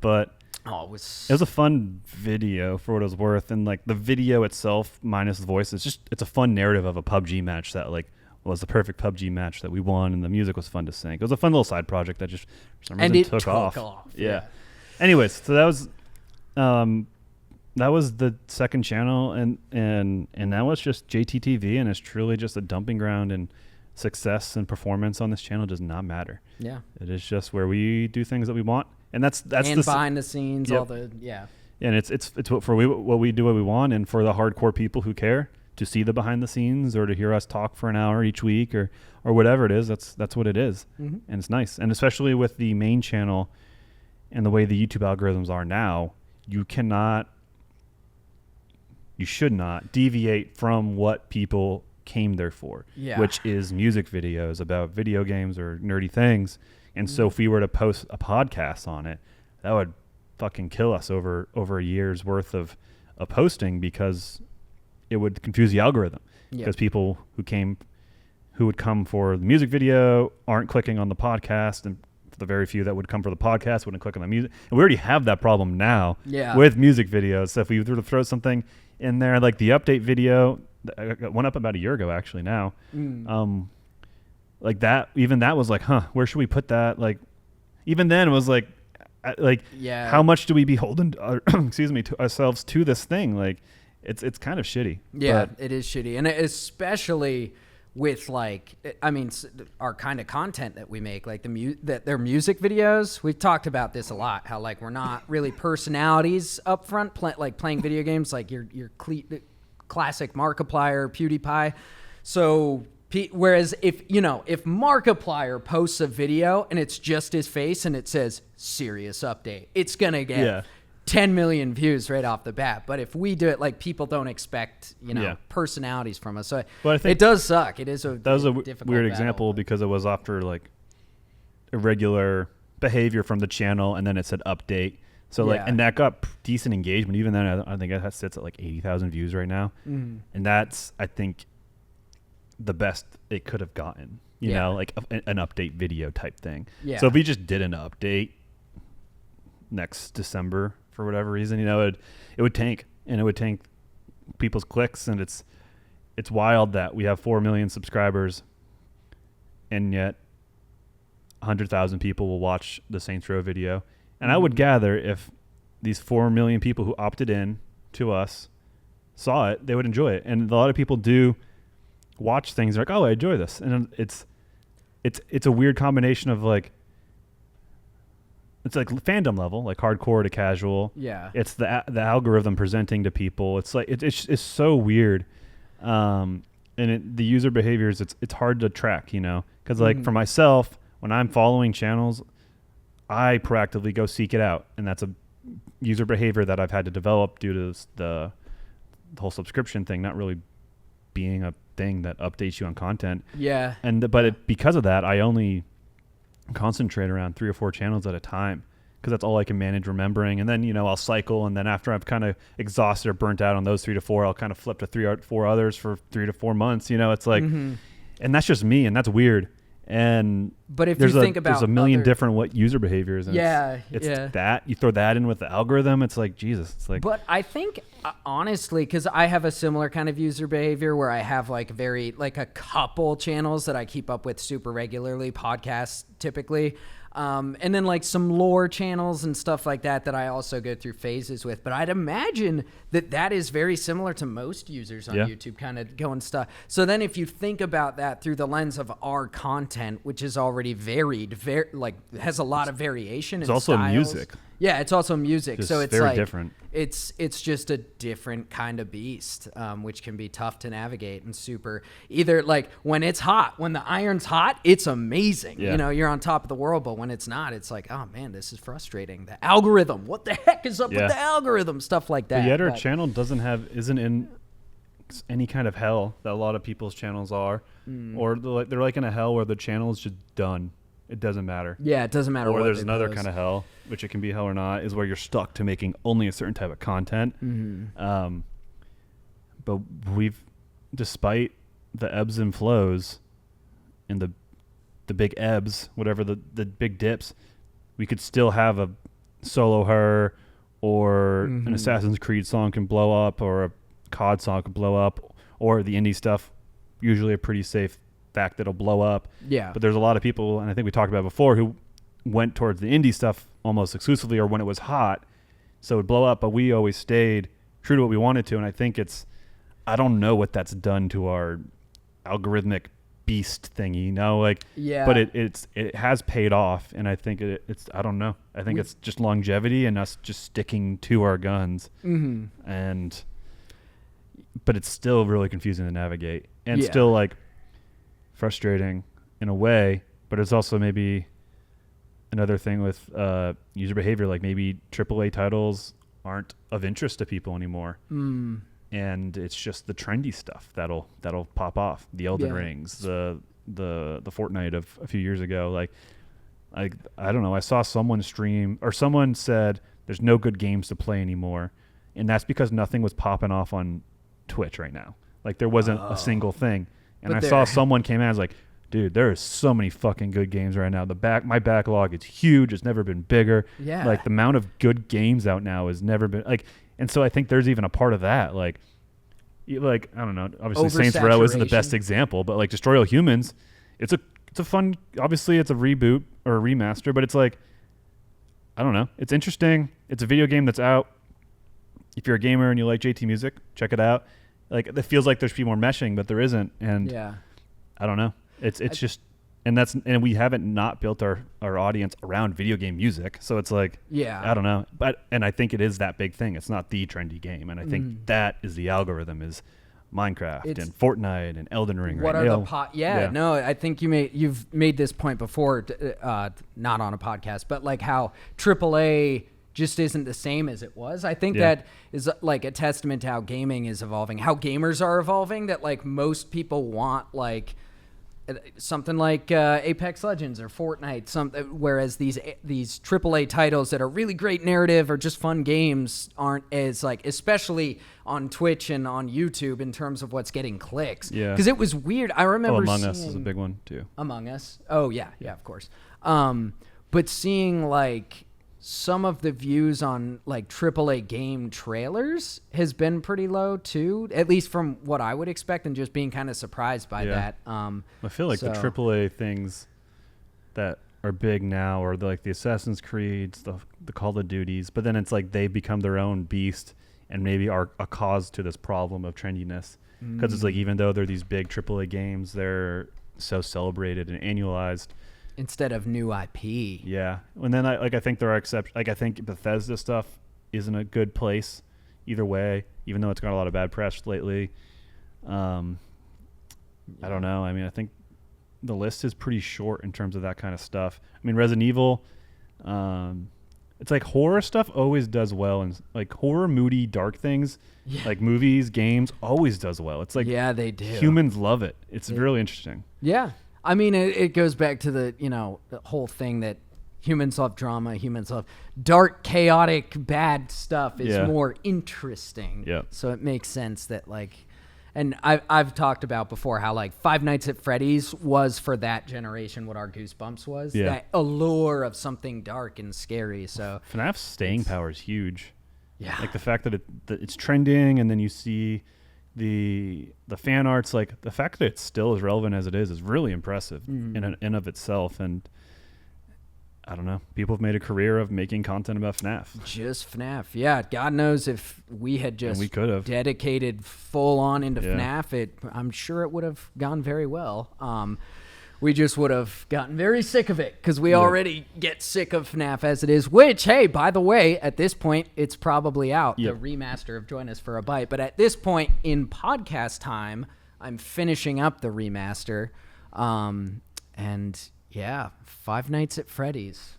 But it was a fun video for what it was worth. And like the video itself, minus the voice, it's a fun narrative of a PUBG match that like was the perfect PUBG match that we won, and the music was fun to sing. It was a fun little side project that just for some reason took off. Yeah. Anyways, so that was the second channel, and now it's just JTTV, and it's truly just a dumping ground, and success and performance on this channel does not matter. Yeah. It is just where we do things that we want, and that's and behind the scenes, all the And it's what we do what we want, and for the hardcore people who care to see the behind the scenes or to hear us talk for an hour each week or whatever it is, that's what it is. And it's nice. And especially with the main channel and the way the YouTube algorithms are now, you should not deviate from what people came there for, which is music videos about video games or nerdy things. And so if we were to post a podcast on it, that would fucking kill us over a year's worth of posting, because it would confuse the algorithm, because people who would come for the music video aren't clicking on the podcast, and for the very few that would come for the podcast wouldn't click on the music. And we already have that problem now with music videos. So if we were to throw something in there, like the update video, that went up about a year ago actually now, like that, even that was like, where should we put that? Like, even then it was like how much do we beholden to ourselves to this thing? Like, it's kind of shitty. Yeah, it is shitty. And especially with our kind of content that we make, like their music videos. We've talked about this a lot, how like we're not really personalities up front, playing video games, like your classic Markiplier, PewDiePie. So whereas if Markiplier posts a video and it's just his face and it says serious update, it's going to get 10 million views right off the bat. But if we do it, like, people don't expect, personalities from us. So it does suck. It is that was a difficult weird battle, example, because it was after like irregular behavior from the channel, and then it said update. So and that got decent engagement. Even then, I think it sits at like 80,000 views right now. And that's, I think, the best it could have gotten, you know, like an update video type thing. Yeah. So if we just did an update next December for whatever reason, it would tank, and it would tank people's clicks, and it's wild that we have 4 million subscribers, and yet 100,000 people will watch the Saints Row video. And I would gather if these 4 million people who opted in to us saw it, they would enjoy it. And a lot of people do watch things like, oh, I enjoy this. And it's a weird combination of like, it's like fandom level, like hardcore to casual. Yeah. It's the algorithm presenting to people. It's like it's so weird, and the user behaviors. It's hard to track, because like for myself, when I'm following channels, I proactively go seek it out, and that's a user behavior that I've had to develop due to the whole subscription thing not really being a thing that updates you on content. Yeah. Because of that, I only concentrate around 3 or 4 channels at a time, because that's all I can manage remembering. And then I'll cycle, and then after I'm kind of exhausted or burnt out on those 3 to 4, I'll kind of flip to 3 or 4 others for 3 to 4 months. It's like, and that's just me, and that's weird. But if you think about, there's a million different user behaviors. And it's yeah. that you throw that in with the algorithm, it's like Jesus. It's like. But I think honestly, because I have a similar kind of user behavior where I have like a couple channels that I keep up with super regularly, podcasts typically. And then like some lore channels and stuff like that I also go through phases with. But I'd imagine that is very similar to most users on YouTube, kind of going stuff. So then if you think about that through the lens of our content, which is already varied, has a lot of variation. It's also styles. music. Yeah, it's also music. Just so it's very like different. It's just a different kind of beast, which can be tough to navigate and super. Either like when it's hot, when the iron's hot, it's amazing. Yeah. You're on top of the world. But when it's not, it's like, oh man, this is frustrating. The algorithm. What the heck is up with the algorithm? Stuff like that. But yet our channel isn't in any kind of hell that a lot of people's channels are, or they're like in a hell where the channel is just done. It doesn't matter. Yeah, it doesn't matter. Or there's another kind of hell, which it can be hell or not, is where you're stuck to making only a certain type of content. But despite the ebbs and flows and the big ebbs, whatever the big dips, we could still have a solo her, or an Assassin's Creed song can blow up, or a COD song can blow up, or the indie stuff, usually a pretty safe fact that'll blow up. Yeah. But there's a lot of people, and I think we talked about it before, who went towards the indie stuff almost exclusively, or when it was hot, so it would blow up. But we always stayed true to what we wanted to, and I think I don't know what that's done to our algorithmic beast thingy, but it has paid off, and I think it's I don't know. I think it's just longevity and us just sticking to our guns, but it's still really confusing to navigate, and still like frustrating in a way. But it's also maybe another thing with user behavior, like maybe AAA titles aren't of interest to people anymore, and it's just the trendy stuff that'll pop off. The Elden Rings, the Fortnite of a few years ago. Like I don't know. I saw someone stream, or someone said there's no good games to play anymore, and that's because nothing was popping off on Twitch right now. Like there wasn't a single thing. And I saw someone came out and was like, dude, there are so many fucking good games right now. My backlog is huge. It's never been bigger. Yeah. Like the amount of good games out now has never been like, and so I think there's even a part of that. Like I don't know. Obviously Saints Row isn't the best example, but like Destroy All Humans, it's a fun, obviously it's a reboot or a remaster, but it's like, I don't know. It's interesting. It's a video game that's out. If you're a gamer and you like JT music, check it out. Like it feels like there should be more meshing, but there isn't. And I don't know. It's just, and we haven't not built our audience around video game music. So it's like, I don't know. And I think it is that big thing. It's not the trendy game. And I think that is the algorithm, is Minecraft and Fortnite and Elden Ring. What are the no, I think you've made this point before, not on a podcast, but like how AAA just isn't the same as it was. I think that is like a testament to how gaming is evolving, how gamers are evolving, that like most people want like something like Apex Legends or Fortnite, whereas these AAA titles that are really great narrative or just fun games aren't as like, especially on Twitch and on YouTube, in terms of what's getting clicks. Yeah. Because it was weird. I remember Among Us is a big one too. Among Us. Oh yeah, of course. But seeing like some of the views on like AAA game trailers has been pretty low too, at least from what I would expect, and just being kind of surprised by that. I feel like the AAA things that are big now are like the Assassin's Creeds, the Call of Duties, but then it's like they become their own beast and maybe are a cause to this problem of trendiness. Because it's like, even though they're these big AAA games, they're so celebrated and annualized instead of new IP. Yeah. And then I think there are exceptions. Like, I think Bethesda stuff isn't a good place either way, even though it's got a lot of bad press lately. I don't know. I mean, I think the list is pretty short in terms of that kind of stuff. I mean, Resident Evil, it's like horror stuff always does well, and like horror, moody, dark things, like movies, games, always does well. It's like, yeah, they do. Humans love it. It's really interesting. Yeah. I mean, it goes back to the whole thing that humans love drama, humans love dark, chaotic, bad stuff is more interesting. Yeah. So it makes sense that like, and I've talked about before how like Five Nights at Freddy's was for that generation what our Goosebumps was. Yeah. That allure of something dark and scary. So FNAF's staying power is huge. Yeah. Like the fact that it's trending, and then you see the fan arts, like the fact that it's still as relevant as it is really impressive in of itself. And I don't know, people have made a career of making content about FNAF. Just FNAF. Yeah. God knows if we had just dedicated full on into FNAF, I'm sure it would have gone very well. We just would have gotten very sick of it because we already get sick of FNAF as it is, which, hey, by the way, at this point, it's probably out, the remaster of Join Us for a Bite. But at this point in podcast time, I'm finishing up the remaster. And yeah, Five Nights at Freddy's.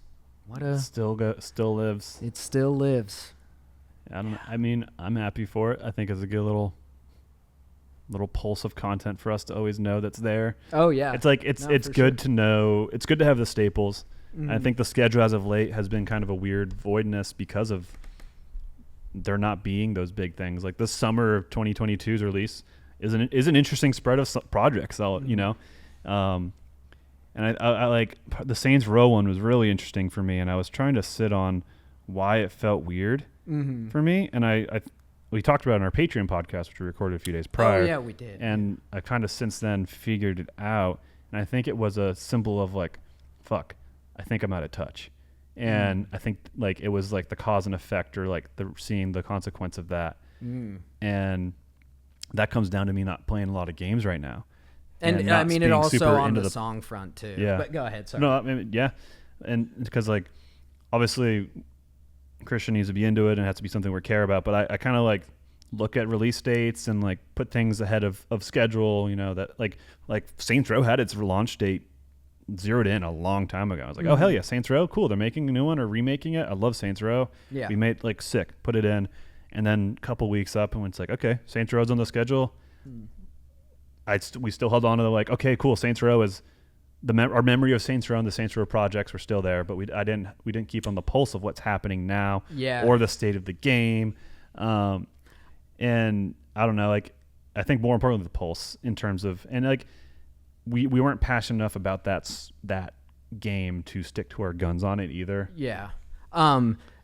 Still lives. It still lives. I mean, I'm happy for it. I think it's a good little pulse of content for us to always know that's there. Oh yeah. It's like it's good to know. It's good to have the staples. I think the schedule as of late has been kind of a weird voidness because of there not being those big things. Like this summer of 2022's release is an interesting spread of projects. And I like the Saints Row one was really interesting for me, and I was trying to sit on why it felt weird for me. And we talked about it in our Patreon podcast, which we recorded a few days prior. Oh, yeah, we did. And I kind of since then figured it out. And I think it was a symbol of like, fuck, I think I'm out of touch. And I think like it was like the cause and effect, or like seeing the consequence of that. And that comes down to me not playing a lot of games right now. And I mean, it also on the song front too. Yeah. But go ahead. Sorry. No, I mean, yeah. And because like, obviously Christian needs to be into it and it has to be something we care about. But I kind of like look at release dates and like put things ahead of schedule, that like Saints Row had its launch date zeroed in a long time ago. I was like, oh hell yeah, Saints Row, cool. They're making a new one or remaking it. I love Saints Row. Yeah. We made like sick, put it in. And then a couple weeks up and it's like, okay, Saints Row's on the schedule. We still held on to like, okay, cool. Saints Row is our memory of Saints Row and the Saints Row projects were still there, but we didn't keep on the pulse of what's happening now, or the state of the game. And I don't know, like I think more importantly the pulse in terms of, and like we weren't passionate enough about that game to stick to our guns on it either. Yeah.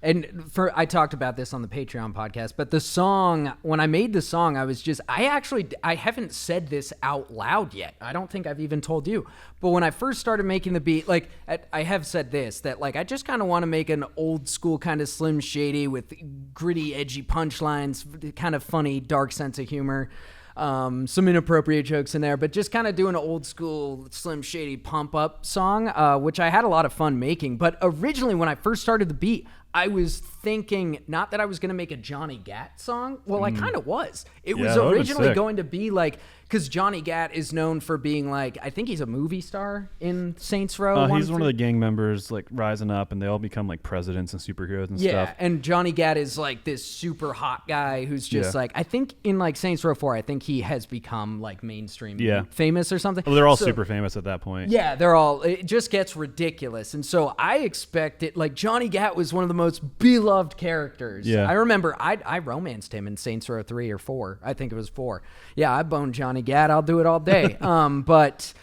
And I talked about this on the Patreon podcast, but the song, when I made the song, I haven't said this out loud yet. I don't think I've even told you, but when I first started making the beat, like I have said this, that like, I just kind of want to make an old school kind of Slim Shady with gritty, edgy punchlines, kind of funny, dark sense of humor. Some inappropriate jokes in there, but just kind of do an old school Slim Shady pump up song, which I had a lot of fun making. But originally when I first started the beat, I was thinking not that I was going to make a Johnny Gat song. Well, I kind of was. It was originally going to be like, because Johnny Gat is known for being like, I think he's a movie star in Saints Row. He's one of the gang members like rising up, and they all become like presidents and superheroes and stuff. Yeah, and Johnny Gat is like this super hot guy who's just like, I think in like Saints Row 4, I think he has become like mainstream famous or something. Well, they're all super famous at that point. Yeah, it just gets ridiculous. And so I expected, like Johnny Gat was one of the most beloved characters. Yeah. I remember I romanced him in Saints Row 3 or 4. I think it was 4. Yeah, I boned Johnny Gat. I'll do it all day. But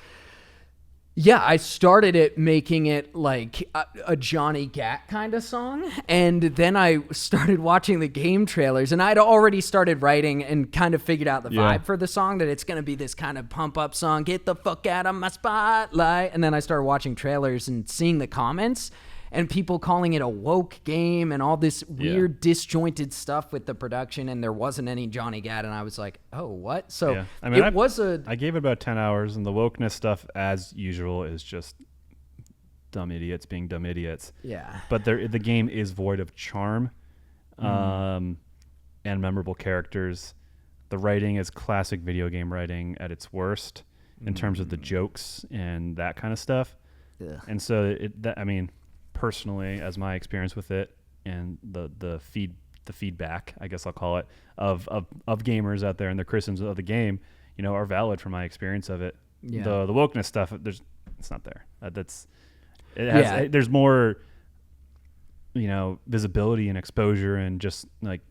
Yeah, I started it making it like a Johnny Gat kind of song. And then I started watching the game trailers, and I'd already started writing and kind of figured out the vibe for the song, that it's going to be this kind of pump up song, get the fuck out of my spotlight. And then I started watching trailers and seeing the comments and people calling it a woke game and all this weird disjointed stuff with the production. And there wasn't any Johnny Gat. And I was like, oh, what? So I mean, I gave it about 10 hours, and the wokeness stuff, as usual, is just dumb idiots being dumb idiots. Yeah. But the game is void of charm and memorable characters. The writing is classic video game writing at its worst in terms of the jokes and that kind of stuff. Yeah. And so, personally, as my experience with it and the feedback, I guess I'll call it, of gamers out there and the criticisms of the game, are valid from my experience of it. Yeah. The wokeness stuff, it's not there. There's more, visibility and exposure and just like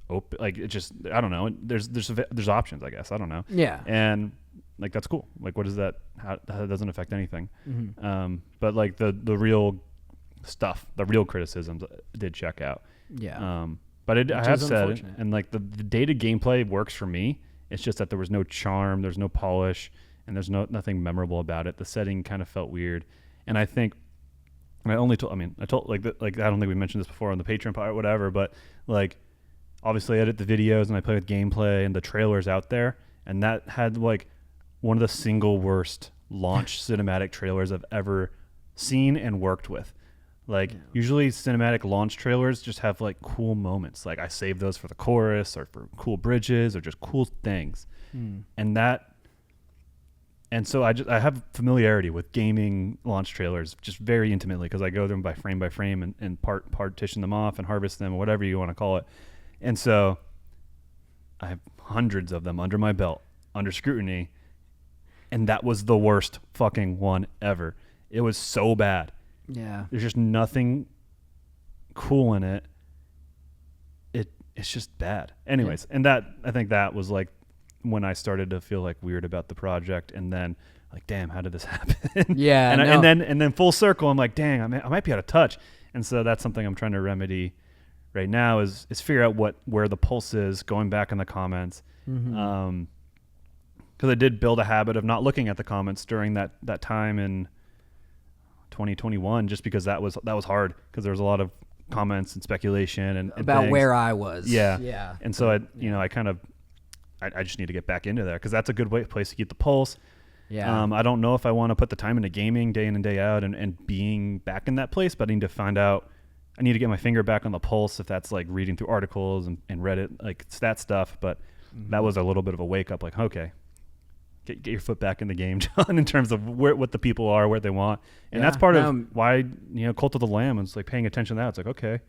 it just, I don't know. There's options, I guess. I don't know. Yeah. And like, that's cool. Like, what is that? How that doesn't affect anything. Mm-hmm. But like the real stuff, the real criticisms did check out. Yeah. But I have said, and like the data gameplay works for me. It's just that there was no charm, there's no polish, and there's nothing memorable about it. The setting kind of felt weird. And I think, I don't think we mentioned this before on the Patreon part or whatever, but like, obviously I edit the videos and I play with gameplay and the trailers out there. And that had like one of the single worst launch cinematic trailers I've ever seen and worked with. Like, usually cinematic launch trailers just have like cool moments. Like, I save those for the chorus or for cool bridges or just cool things. And so I have familiarity with gaming launch trailers just very intimately, because I go through them by frame and partition them off and harvest them, or whatever you want to call it. And so I have hundreds of them under my belt, under scrutiny, and that was the worst fucking one ever. It was so bad. Yeah. There's just nothing cool in it. It's just bad. Anyways, and I think that was like when I started to feel like weird about the project, and then like, damn, how did this happen? Yeah. and then full circle, I'm like, dang, I might be out of touch. And so that's something I'm trying to remedy right now is figure out where the pulse is, going back in the comments. Mm-hmm. Because I did build a habit of not looking at the comments during that time in 2021, just because that was hard, because there was a lot of comments and speculation and about things. Where I was. Yeah. And so I just need to get back into there, because that's a good place to keep the pulse. Yeah. I don't know if I want to put the time into gaming day in and day out and being back in that place, but I need to find out. I need to get my finger back on the pulse, if that's like reading through articles and Reddit, like it's that stuff. But that was a little bit of a wake up, like, okay, get your foot back in the game, John, in terms of what the people are, what they want. And that's part of why, Cult of the Lamb is like paying attention to that. It's like, okay,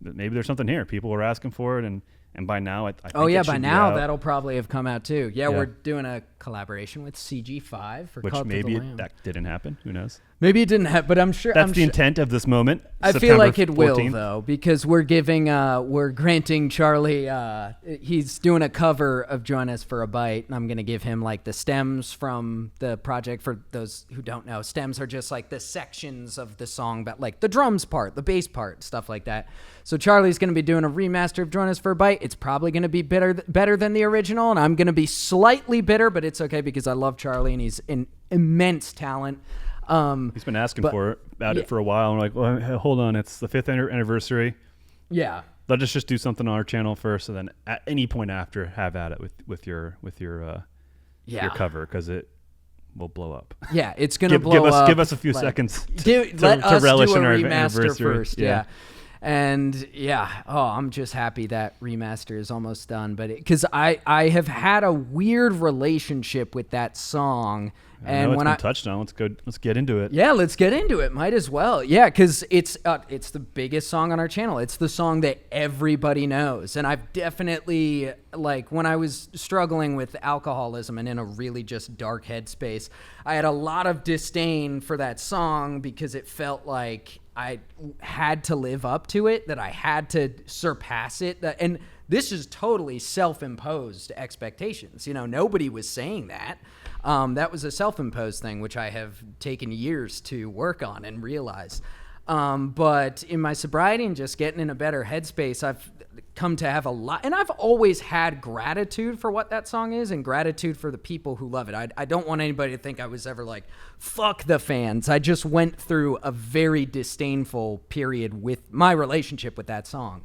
maybe there's something here. People were asking for it, and by now I think by now that'll probably have come out too. Yeah, we're doing a collaboration with CG5 for Cult of the Lamb. Maybe that didn't happen. Who knows? Maybe it didn't happen, but I'm sure that's the intent of this moment. I feel like it will, though, because we're granting Charlie. He's doing a cover of "Join Us for a Bite," and I'm gonna give him like the stems from the project. For those who don't know, stems are just like the sections of the song, but like the drums part, the bass part, stuff like that. So Charlie's gonna be doing a remaster of "Join Us for a Bite." It's probably gonna be better than the original, and I'm gonna be slightly bitter, but it's okay because I love Charlie and he's an immense talent. He's been asking about it for a while. I'm like, well, hold on, it's the 5th anniversary. Yeah. Let us just do something on our channel first, and then at any point after, have at it with your cover, because it will blow up. Yeah, it's gonna blow up. Give us a few seconds to relish do a in our remaster anniversary first. Yeah. And I'm just happy that remaster is almost done. But because I have had a weird relationship with that song. And when I touched on, let's get into it. Yeah, let's get into it. Might as well. Yeah, because it's the biggest song on our channel. It's the song that everybody knows. And I've definitely, like, when I was struggling with alcoholism and in a really just dark headspace, I had a lot of disdain for that song because it felt like I had to live up to it, that I had to surpass it. And this is totally self-imposed expectations. Nobody was saying that. That was a self-imposed thing, which I have taken years to work on and realize. But in my sobriety and just getting in a better headspace, I've come to have a lot, and I've always had gratitude for what that song is and gratitude for the people who love it. I don't want anybody to think I was ever like, fuck the fans. I just went through a very disdainful period with my relationship with that song.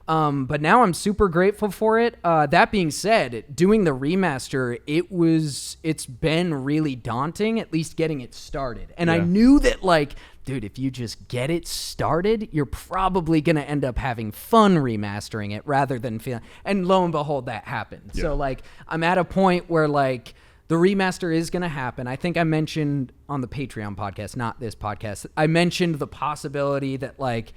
But now I'm super grateful for it. That being said, doing the remaster, it's been really daunting, at least getting it started. And I knew that, like, dude, if you just get it started, you're probably going to end up having fun remastering it rather than feeling, and lo and behold, that happened. Yeah. So like, I'm at a point where like the remaster is going to happen. I think I mentioned on the Patreon podcast, not this podcast, I mentioned the possibility that like,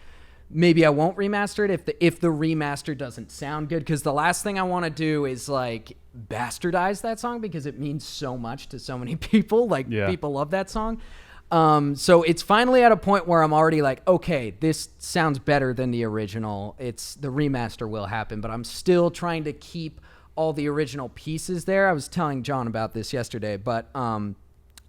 maybe I won't remaster it if the remaster doesn't sound good, because the last thing I want to do is like bastardize that song because it means so much to so many people. Like people love that song. So it's finally at a point where I'm already like, okay, this sounds better than the original. The remaster will happen, but I'm still trying to keep all the original pieces there. I was telling John about this yesterday, but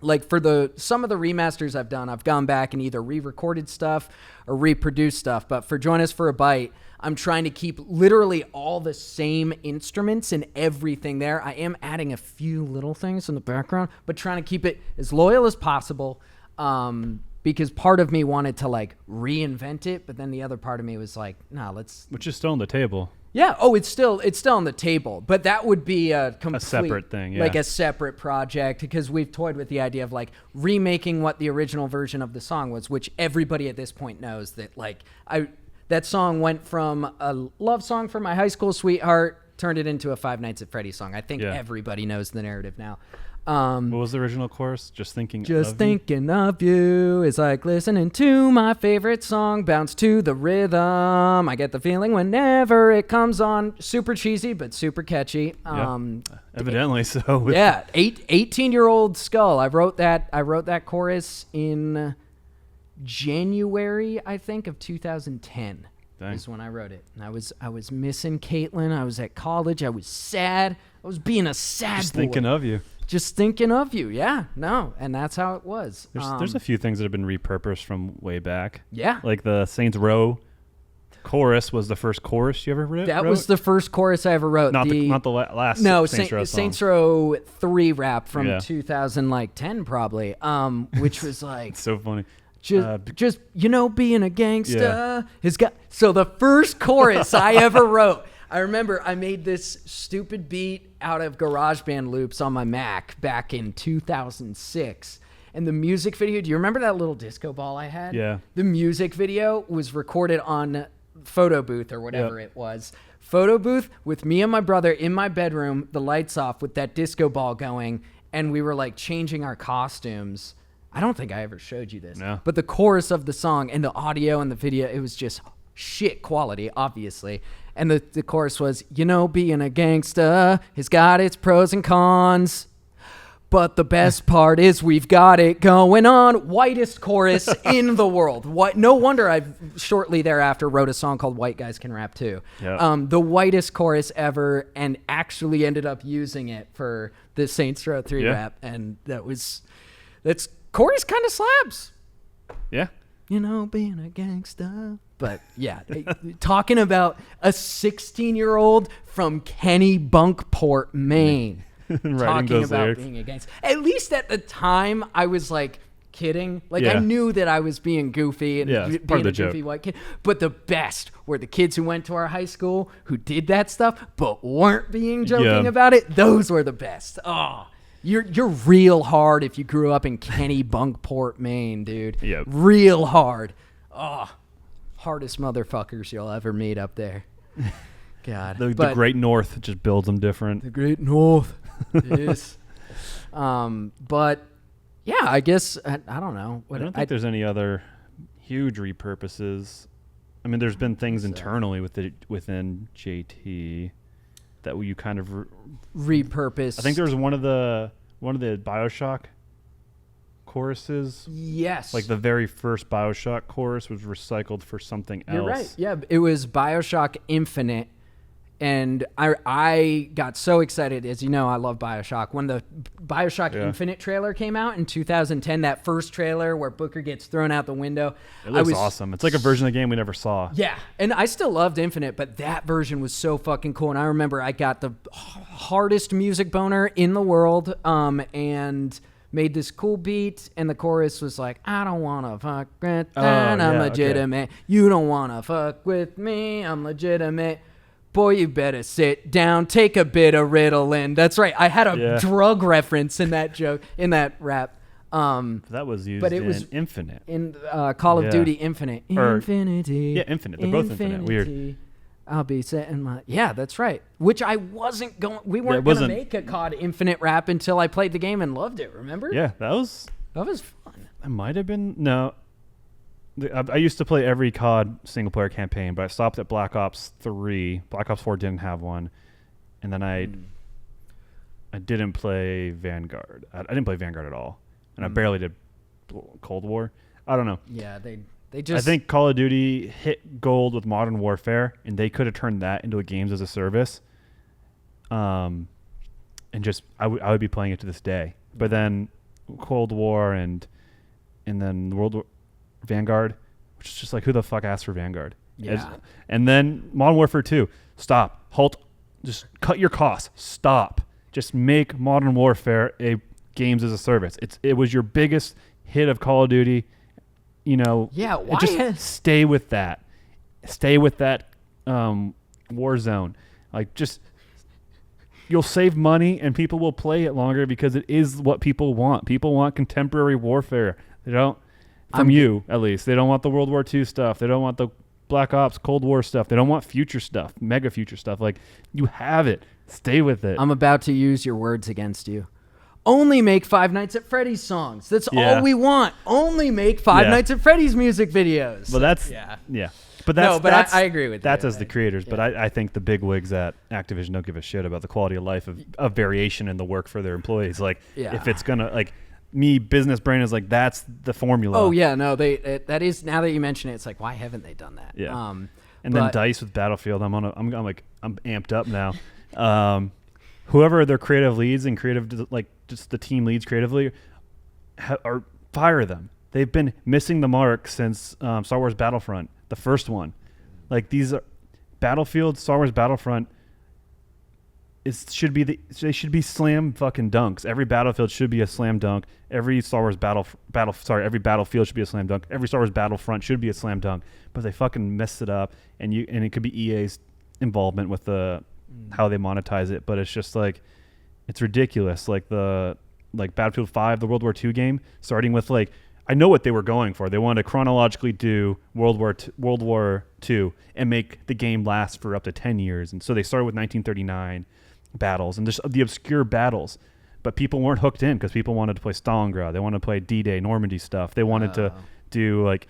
like for some of the remasters I've done, I've gone back and either re-recorded stuff or reproduced stuff. But for Join Us for a Bite, I'm trying to keep literally all the same instruments and everything there. I am adding a few little things in the background, but trying to keep it as loyal as possible. Because part of me wanted to like reinvent it, but then the other part of me was like, nah, which is still on the table. Yeah. Oh, it's still on the table, but that would be a separate thing, like a separate project, because we've toyed with the idea of like remaking what the original version of the song was, which everybody at this point knows that like that song went from a love song for my high school sweetheart, turned it into a Five Nights at Freddy's song. I think everybody knows the narrative now. What was the original chorus? Just thinking of you is like listening to my favorite song, bounce to the rhythm. I get the feeling whenever it comes on. Super cheesy, but super catchy. Evidently so. Yeah, 18-year-old Skull. I wrote that chorus in January, I think, of 2010. Dang. Is when I wrote it. And I was missing Caitlin. I was at college. I was sad. I was being a sad boy. Just thinking of you. Just thinking of you, yeah, no, and that's how it was. There's a few things that have been repurposed from way back. Yeah. Like the Saints Row chorus was the first chorus you ever wrote? That was the first chorus I ever wrote. Not the last Saints Row song. Saints Row 3 rap from 2010 probably, which was like... It's so funny. Just being a gangsta has got... So the first chorus I ever wrote... I remember I made this stupid beat out of GarageBand loops on my Mac back in 2006. And the music video, do you remember that little disco ball I had? Yeah. The music video was recorded on Photo Booth or whatever it was. Photo Booth with me and my brother in my bedroom, the lights off with that disco ball going. And we were like changing our costumes. I don't think I ever showed you this. No. But the chorus of the song and the audio and the video, it was just shit quality, obviously. And the chorus was, being a gangsta has got its pros and cons, but the best part is we've got it going on. Whitest chorus in the world. No wonder I shortly thereafter wrote a song called White Guys Can Rap Too. Yep. The whitest chorus ever, and actually ended up using it for the Saints Row 3 rap. And that's chorus kind of slaps. Yeah. Being a gangsta. But yeah, talking about a 16-year-old from Kennebunkport, Maine, talking about lyrics. Being a gangster. At least at the time, I was like kidding. Like I knew that I was being goofy and being a goofy white kid. But the best were the kids who went to our high school who did that stuff but weren't being joking about it. Those were the best. Oh. You're real hard if you grew up in Kennebunkport, Maine, dude. Yep. Real hard. Oh, hardest motherfuckers you'll ever meet up there. God. The Great North just builds them different. The Great North. Yes. But yeah, I guess I don't know. I don't think there's any other huge repurposes. I mean, there's been things internally within JT that you kind of repurpose. I think there was one of the BioShock choruses. Yes. Like the very first BioShock chorus was recycled for something else. You're right. Yeah, it was BioShock Infinite, And I got so excited. As you know, I love BioShock. When the BioShock Infinite trailer came out in 2010, that first trailer where Booker gets thrown out the window. It looks awesome. It's like a version of the game we never saw. Yeah. And I still loved Infinite, but that version was so fucking cool. And I remember I got the hardest music boner in the world and made this cool beat. And the chorus was like, I don't want to fuck with that. I'm legitimate. Okay. You don't want to fuck with me. I'm legitimate. Boy, you better sit down, take a bit of Ritalin. That's right. I had a drug reference in that joke, in that rap. That was used in Infinite. In Call of Duty Infinite. Infinity. Yeah, Infinite. They're both Infinite. Weird. I'll be setting my... Yeah, that's right. Which I wasn't going... We weren't going to make a COD Infinite rap until I played the game and loved it, remember? Yeah, that was fun. That might have been... No. I used to play every COD single-player campaign, but I stopped at Black Ops 3. Black Ops 4 didn't have one. And then I didn't play Vanguard. I didn't play Vanguard at all. And I barely did Cold War. I don't know. Yeah, they just... I think Call of Duty hit gold with Modern Warfare, and they could have turned that into a games as a service. And just... I would be playing it to this day. But then Cold War and then World War... Vanguard, which is just like, who the fuck asked for Vanguard? Yeah. And then Modern Warfare 2. Stop. Halt. Just cut your costs. Stop. Just make Modern Warfare a games as a service. It was your biggest hit of Call of Duty. You know. Yeah. Why? Just stay with that. Stay with that war zone. Like, just... You'll save money and people will play it longer because it is what people want. People want contemporary warfare. They don't... From you, at least. They don't want the World War II stuff. They don't want the Black Ops, Cold War stuff. They don't want future stuff, mega future stuff. Like, you have it. Stay with it. I'm about to use your words against you. Only make Five Nights at Freddy's songs. That's all we want. Only make Five Nights at Freddy's music videos. Well, that's... Yeah. But that's, I agree with that's you. As the creators. Yeah. But I think the big wigs at Activision don't give a shit about the quality of life of variation in the work for their employees. Like, if it's going to... like. Me, business brain is like, that's the formula. Oh yeah, no, that is, now that you mention it, it's like, why haven't they done that? Yeah. And then DICE with Battlefield, I'm amped up now. Whoever their creative leads and just the team leads creatively, are fire them. They've been missing the mark since Star Wars Battlefront, the first one. Like, these are Battlefield, Star Wars Battlefront. They should be slam fucking dunks. Every Battlefield should be a slam dunk. Every Star Wars every Battlefield should be a slam dunk. Every Star Wars Battlefront should be a slam dunk. But they fucking messed it up, and it could be EA's involvement with how they monetize it. But it's just like, it's ridiculous. Like Battlefield 5, the World War II game, starting with like, I know what they were going for. They wanted to chronologically do World War II and make the game last for up to 10 years. And so they started with 1939 battles and just the obscure battles. But people weren't hooked in because people wanted to play Stalingrad. They wanted to play D-Day, Normandy stuff. They wanted to do like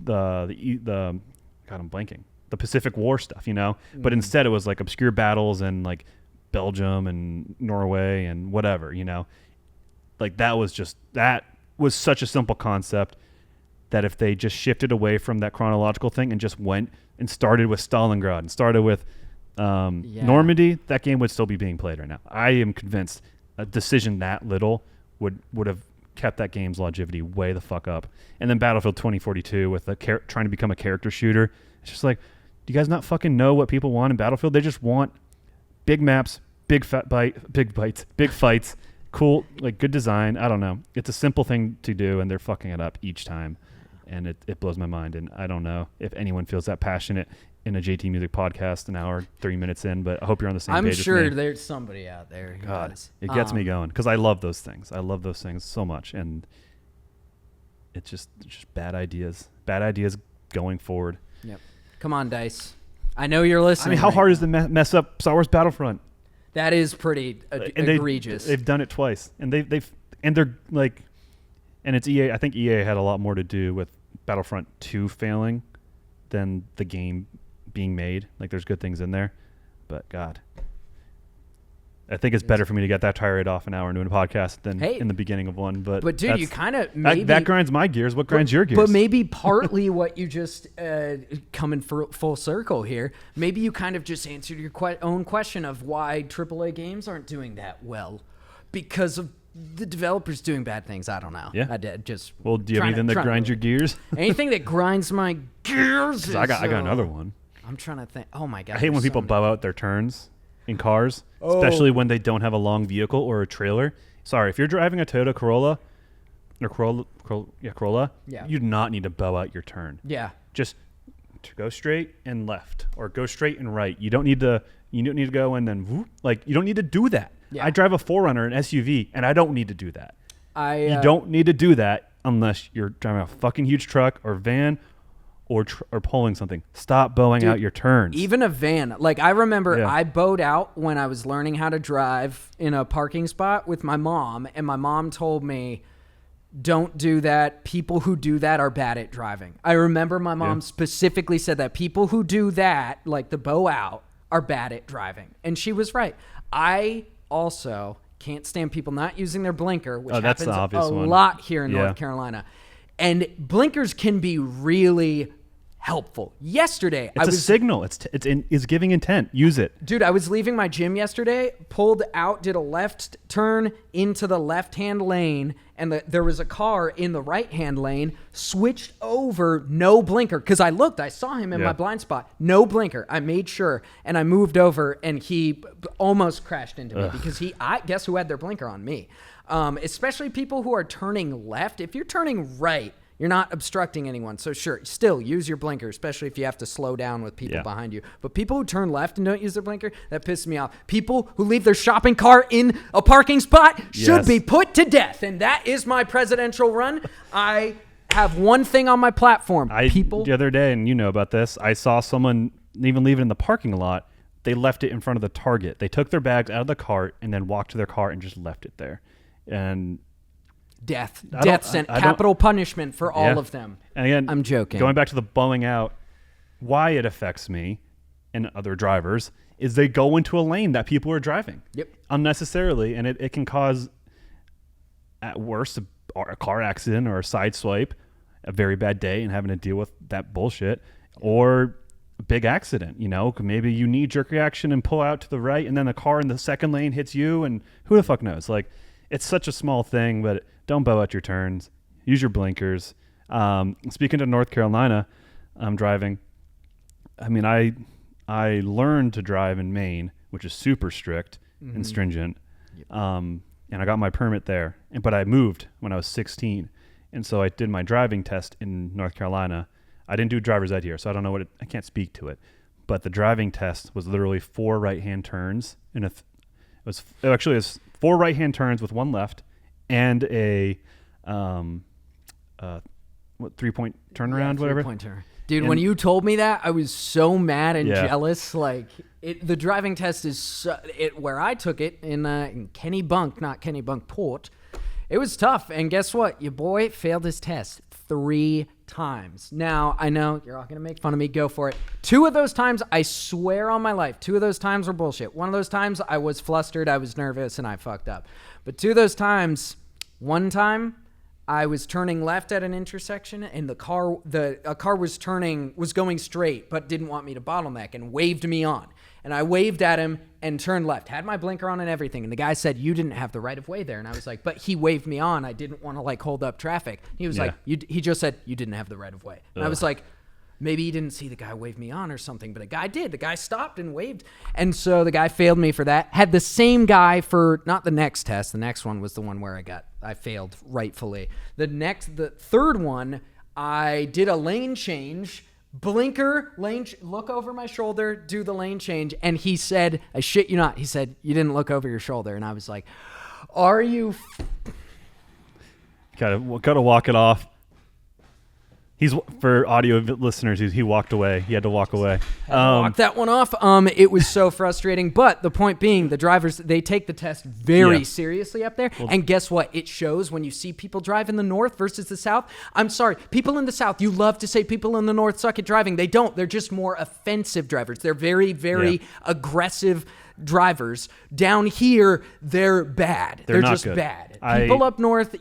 God, I'm blanking. The Pacific War stuff, you know? But instead it was like obscure battles and like Belgium and Norway and whatever, you know? Like that was such a simple concept that if they just shifted away from that chronological thing and just went and started with Stalingrad and started with Normandy, that game would still be being played right now. I am convinced a decision that little would have kept that game's longevity way the fuck up. And then Battlefield 2042 with trying to become a character shooter. It's just like, do you guys not fucking know what people want in Battlefield? They just want big maps, big fights, cool, like good design. I don't know. It's a simple thing to do, and they're fucking it up each time. And it blows my mind. And I don't know if anyone feels that passionate in a JT Music podcast an hour, 30 minutes in, but I hope you're on the same page with me. I'm sure there's somebody out there who does. It gets me going because I love those things. I love those things so much. And it's just bad ideas. Bad ideas going forward. Yep. Come on, DICE. I know you're listening. I mean, how hard is to mess up Star Wars Battlefront? That is pretty egregious. They've done it twice, and they're like, and it's EA. I think EA had a lot more to do with Battlefront 2 failing than the game being made. Like, there's good things in there, but God, I think it's better for me to get that tirade off an hour into a podcast than in the beginning of one. But dude, you kind of that grinds my gears. What grinds your gears? But maybe partly what you just coming full circle here. Maybe you kind of just answered your own question of why AAA games aren't doing that well, because of the developers doing bad things. I don't know. Yeah, I did just. Well, do you have anything that grinds your gears? Anything that grinds my gears? I got another one. I'm trying to think. Oh my god! I hate when people bow out their turns in cars, especially when they don't have a long vehicle or a trailer. Sorry, if you're driving a Toyota Corolla or Corolla, you do not need to bow out your turn. Yeah, just to go straight and left, or go straight and right. You don't need to. You don't need to go and then whoop. Like, you don't need to do that. Yeah. I drive a 4Runner, an SUV, and I don't need to do that. You don't need to do that unless you're driving a fucking huge truck or van or pulling something. Stop bowing out your turns. Even a van. Like, I remember I bowed out when I was learning how to drive in a parking spot with my mom, and my mom told me, don't do that. People who do that are bad at driving. I remember my mom specifically said that people who do that, like the bow out, are bad at driving. And she was right. I also can't stand people not using their blinker, which happens a lot here in North Carolina. And blinkers can be really helpful. Yesterday, it's a signal. It's giving intent. Use it. Dude, I was leaving my gym yesterday, pulled out, did a left turn into the left-hand lane, and there was a car in the right-hand lane, switched over, no blinker, because I saw him in my blind spot, no blinker. I made sure, and I moved over, and he almost crashed into me because guess who had their blinker on? Me. Especially people who are turning left. If you're turning right, you're not obstructing anyone. So sure, still use your blinker, especially if you have to slow down with people behind you. But people who turn left and don't use their blinker, that pisses me off. People who leave their shopping cart in a parking spot should be put to death. And that is my presidential run. I have one thing on my platform. The other day, and you know about this, I saw someone even leave it in the parking lot. They left it in front of the Target. They took their bags out of the cart and then walked to their car and just left it there. And capital punishment for all of them. And again, I'm joking. Going back to the bowing out, why it affects me and other drivers is they go into a lane that people are driving unnecessarily, and it can cause, at worst, a car accident or a side swipe, a very bad day, and having to deal with that bullshit, or a big accident. You know, maybe you need jerk reaction and pull out to the right, and then the car in the second lane hits you, and who the fuck knows? Like, it's such a small thing, but don't bow out your turns. Use your blinkers. Speaking to North Carolina, I'm driving. I mean, I learned to drive in Maine, which is super strict and stringent. And I got my permit there. But I moved when I was 16. And so I did my driving test in North Carolina. I didn't do driver's ed here, so I don't know I can't speak to it. But the driving test was literally 4 right-hand turns. And it was 4 right-hand turns with 1 left, and a 3-point turnaround, whatever. 3-point turn. Dude, when you told me that, I was so mad and jealous. Like, the driving test is where I took it in Kennebunk, not Kennebunkport. It was tough, and guess what? Your boy failed his test 3 times. Now, I know you're all going to make fun of me. Go for it. 2 of those times, I swear on my life, 2 of those times were bullshit. 1 of those times, I was flustered, I was nervous, and I fucked up. But 2 of those times, one time, I was turning left at an intersection, and a car was going straight, but didn't want me to bottleneck and waved me on. And I waved at him and turned left, had my blinker on and everything. And the guy said, you didn't have the right of way there. And I was like, but he waved me on. I didn't want to hold up traffic. He was like, he just said, you didn't have the right of way. And I was like, maybe he didn't see the guy wave me on or something, but a guy did. The guy stopped and waved. And so the guy failed me for that. Had the same guy for, not the next test. The next one was the one where I failed rightfully. The third one, I did a lane change. Blinker, look over my shoulder, do the lane change. And he said, I shit you not, he said, you didn't look over your shoulder. And I was like, are you... Gotta walk it off. For audio listeners, he walked away. He had to walk away. Walk that one off. It was so frustrating. But the point being, the drivers, they take the test very seriously up there. And guess what? It shows when you see people drive in the north versus the south. I'm sorry. People in the south, you love to say people in the north suck at driving. They don't. They're just more offensive drivers. They're very, very aggressive. drivers. Down here, they're bad. They're just good. bad. People up north,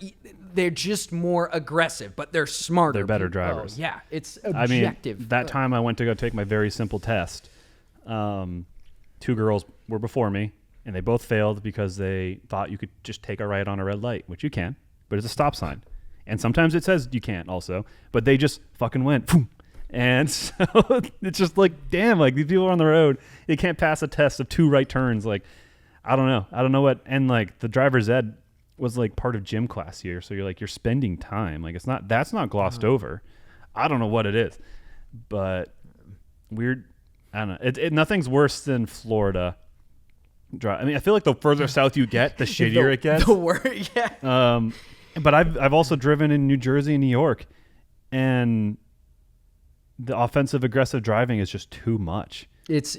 they're just more aggressive, but they're smarter. They're better drivers. Oh, yeah, it's objective. I mean, that time I went to go take my very simple test, 2 girls were before me, and they both failed because they thought you could just take a right on a red light, which you can, but it's a stop sign. And sometimes it says you can't also, but they just fucking went. Boom. And so it's just like, damn, like these people are on the road. They can't pass a test of 2 right turns. Like, I don't know what. And like the driver's ed was like part of gym class here. So you're spending time. Like that's not glossed over. I don't know what it is, but weird. I don't know. Nothing's worse than Florida. I mean, I feel like the further south you get, the shittier it gets. The worse, yeah. But I've also driven in New Jersey and New York, and the offensive aggressive driving is just too much. It's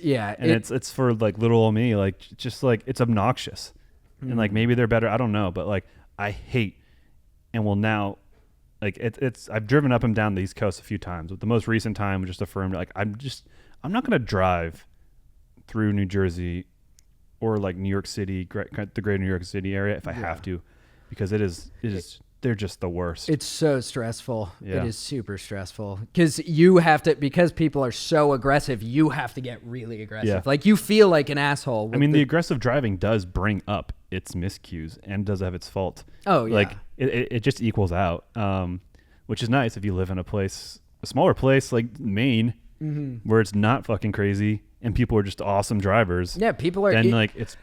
for like little old me, like just like it's obnoxious. And like maybe they're better, I don't know, but like I hate and will now like it's I've driven up and down the East Coast a few times. But the most recent time just affirmed like I'm not going to drive through New Jersey or like New York City, the greater New York City area if I have to, because they're just the worst. It's so stressful. Yeah. It is super stressful because because people are so aggressive, you have to get really aggressive. Yeah. Like you feel like an asshole. I mean, the aggressive driving does bring up its miscues and does have its fault. Oh, yeah. Like it just equals out, which is nice if you live in a smaller place like Maine, where it's not fucking crazy and people are just awesome drivers. Yeah, people are. And like it's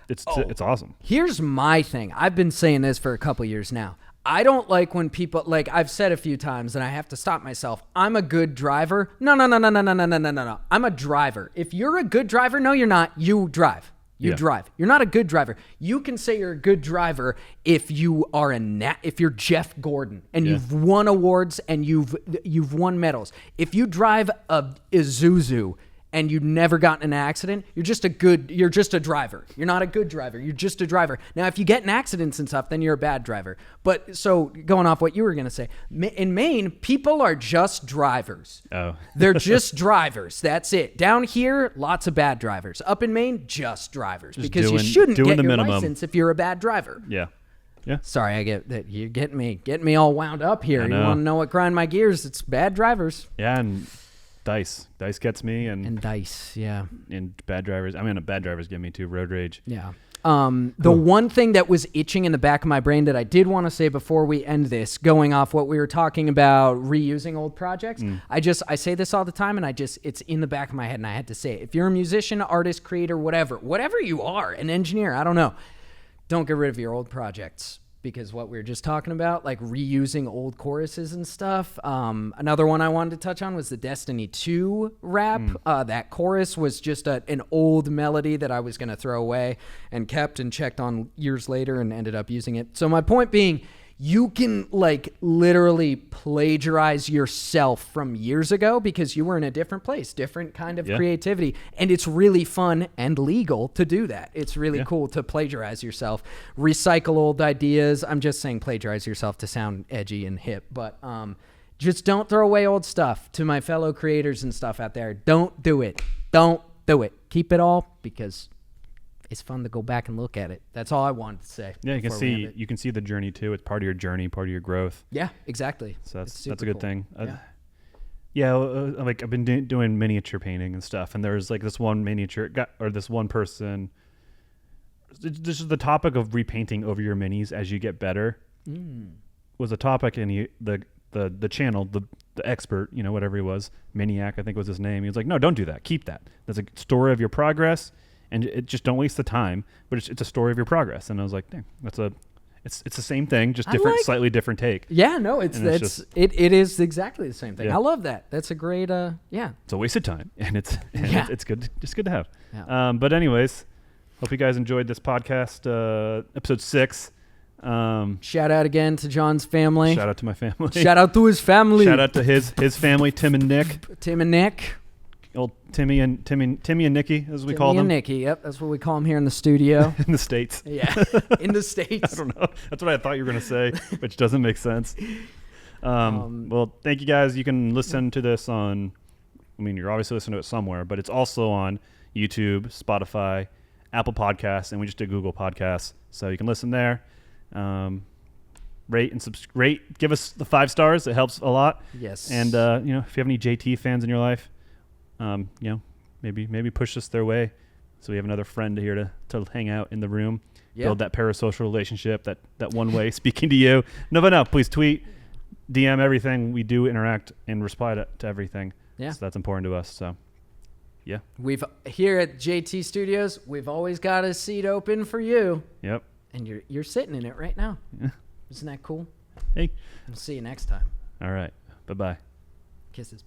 awesome. Here's my thing. I've been saying this for a couple years now. I don't like when people, like I've said a few times and I have to stop myself. I'm a good driver. No. I'm a driver. If you're a good driver, no, you're not. You drive. You drive. You're not a good driver. You can say you're a good driver if you are if you're Jeff Gordon and you've won awards and you've won medals. If you drive a Isuzu and you've never gotten in an accident, you're just a driver. You're not a good driver. You're just a driver. Now, if you get in accidents and stuff, then you're a bad driver. But so going off what you were going to say, in Maine, people are just drivers. Oh. They're just drivers. That's it. Down here, lots of bad drivers. Up in Maine, just drivers. Because you shouldn't get your license if you're a bad driver. Yeah. Yeah. Sorry, I get that. You're getting me all wound up here. You want to know what grind my gears? It's bad drivers. Yeah, and Dice gets me, and Dice, yeah, and bad drivers. I mean, bad drivers get me too. Road rage. Yeah. The one thing that was itching in the back of my brain that I did want to say before we end this, going off what we were talking about, reusing old projects. I say this all the time, and it's in the back of my head, and I had to say it. If you're a musician, artist, creator, whatever you are, an engineer, I don't know, don't get rid of your old projects. Because what we were just talking about, like reusing old choruses and stuff. Another one I wanted to touch on was the Destiny 2 rap. That chorus was just an old melody that I was going to throw away and kept and checked on years later and ended up using it. So my point being, you can like literally plagiarize yourself from years ago because you were in a different place, different kind of creativity. And it's really fun and legal to do that. It's really cool to plagiarize yourself, recycle old ideas. I'm just saying plagiarize yourself to sound edgy and hip, but just don't throw away old stuff. To my fellow creators and stuff out there, don't do it. Don't do it. Keep it all because it's fun to go back and look at it. That's all I wanted to say. Yeah, you can see the journey too. It's part of your journey, part of your growth. Yeah, exactly. So that's a good cool thing. Yeah. Like I've been doing miniature painting and stuff, and there's like this one this one person. This is the topic of repainting over your minis as you get better. Was a topic, and the channel, the expert, whatever he was, Maniac, I think was his name. He was like, no, don't do that. Keep that. That's a story of your progress. And it just don't waste the time, but it's a story of your progress. And I was like, dang, it's the same thing, just different, slightly different take. Yeah, no, it is exactly the same thing. Yeah. I love that. That's a great, It's a waste of time, and it's good, just good to have. Yeah. But anyways, hope you guys enjoyed this podcast, episode 6. Shout out again to John's family. Shout out to my family. Shout out to his family. Shout out to his family, Tim and Nick. Old Timmy and Nikki, as we call them. Timmy and Nikki, yep. That's what we call them here in the studio. In the States. Yeah, in the States. I don't know. That's what I thought you were going to say, which doesn't make sense. Well, thank you guys. You can listen to this you're obviously listening to it somewhere, but it's also on YouTube, Spotify, Apple Podcasts, and we just did Google Podcasts. So you can listen there. Rate and rate. Give us the 5 stars. It helps a lot. Yes. And if you have any JT fans in your life, maybe push us their way, so we have another friend here to hang out in the room, build that parasocial relationship, that one way speaking to you. No, please tweet, DM everything. We do interact and reply to everything. Yeah. So that's important to us. So. Yeah. We've here at JT Studios, we've always got a seat open for you. Yep. And you're sitting in it right now. Yeah. Isn't that cool? Hey. We'll see you next time. All right. Bye-bye. Kisses.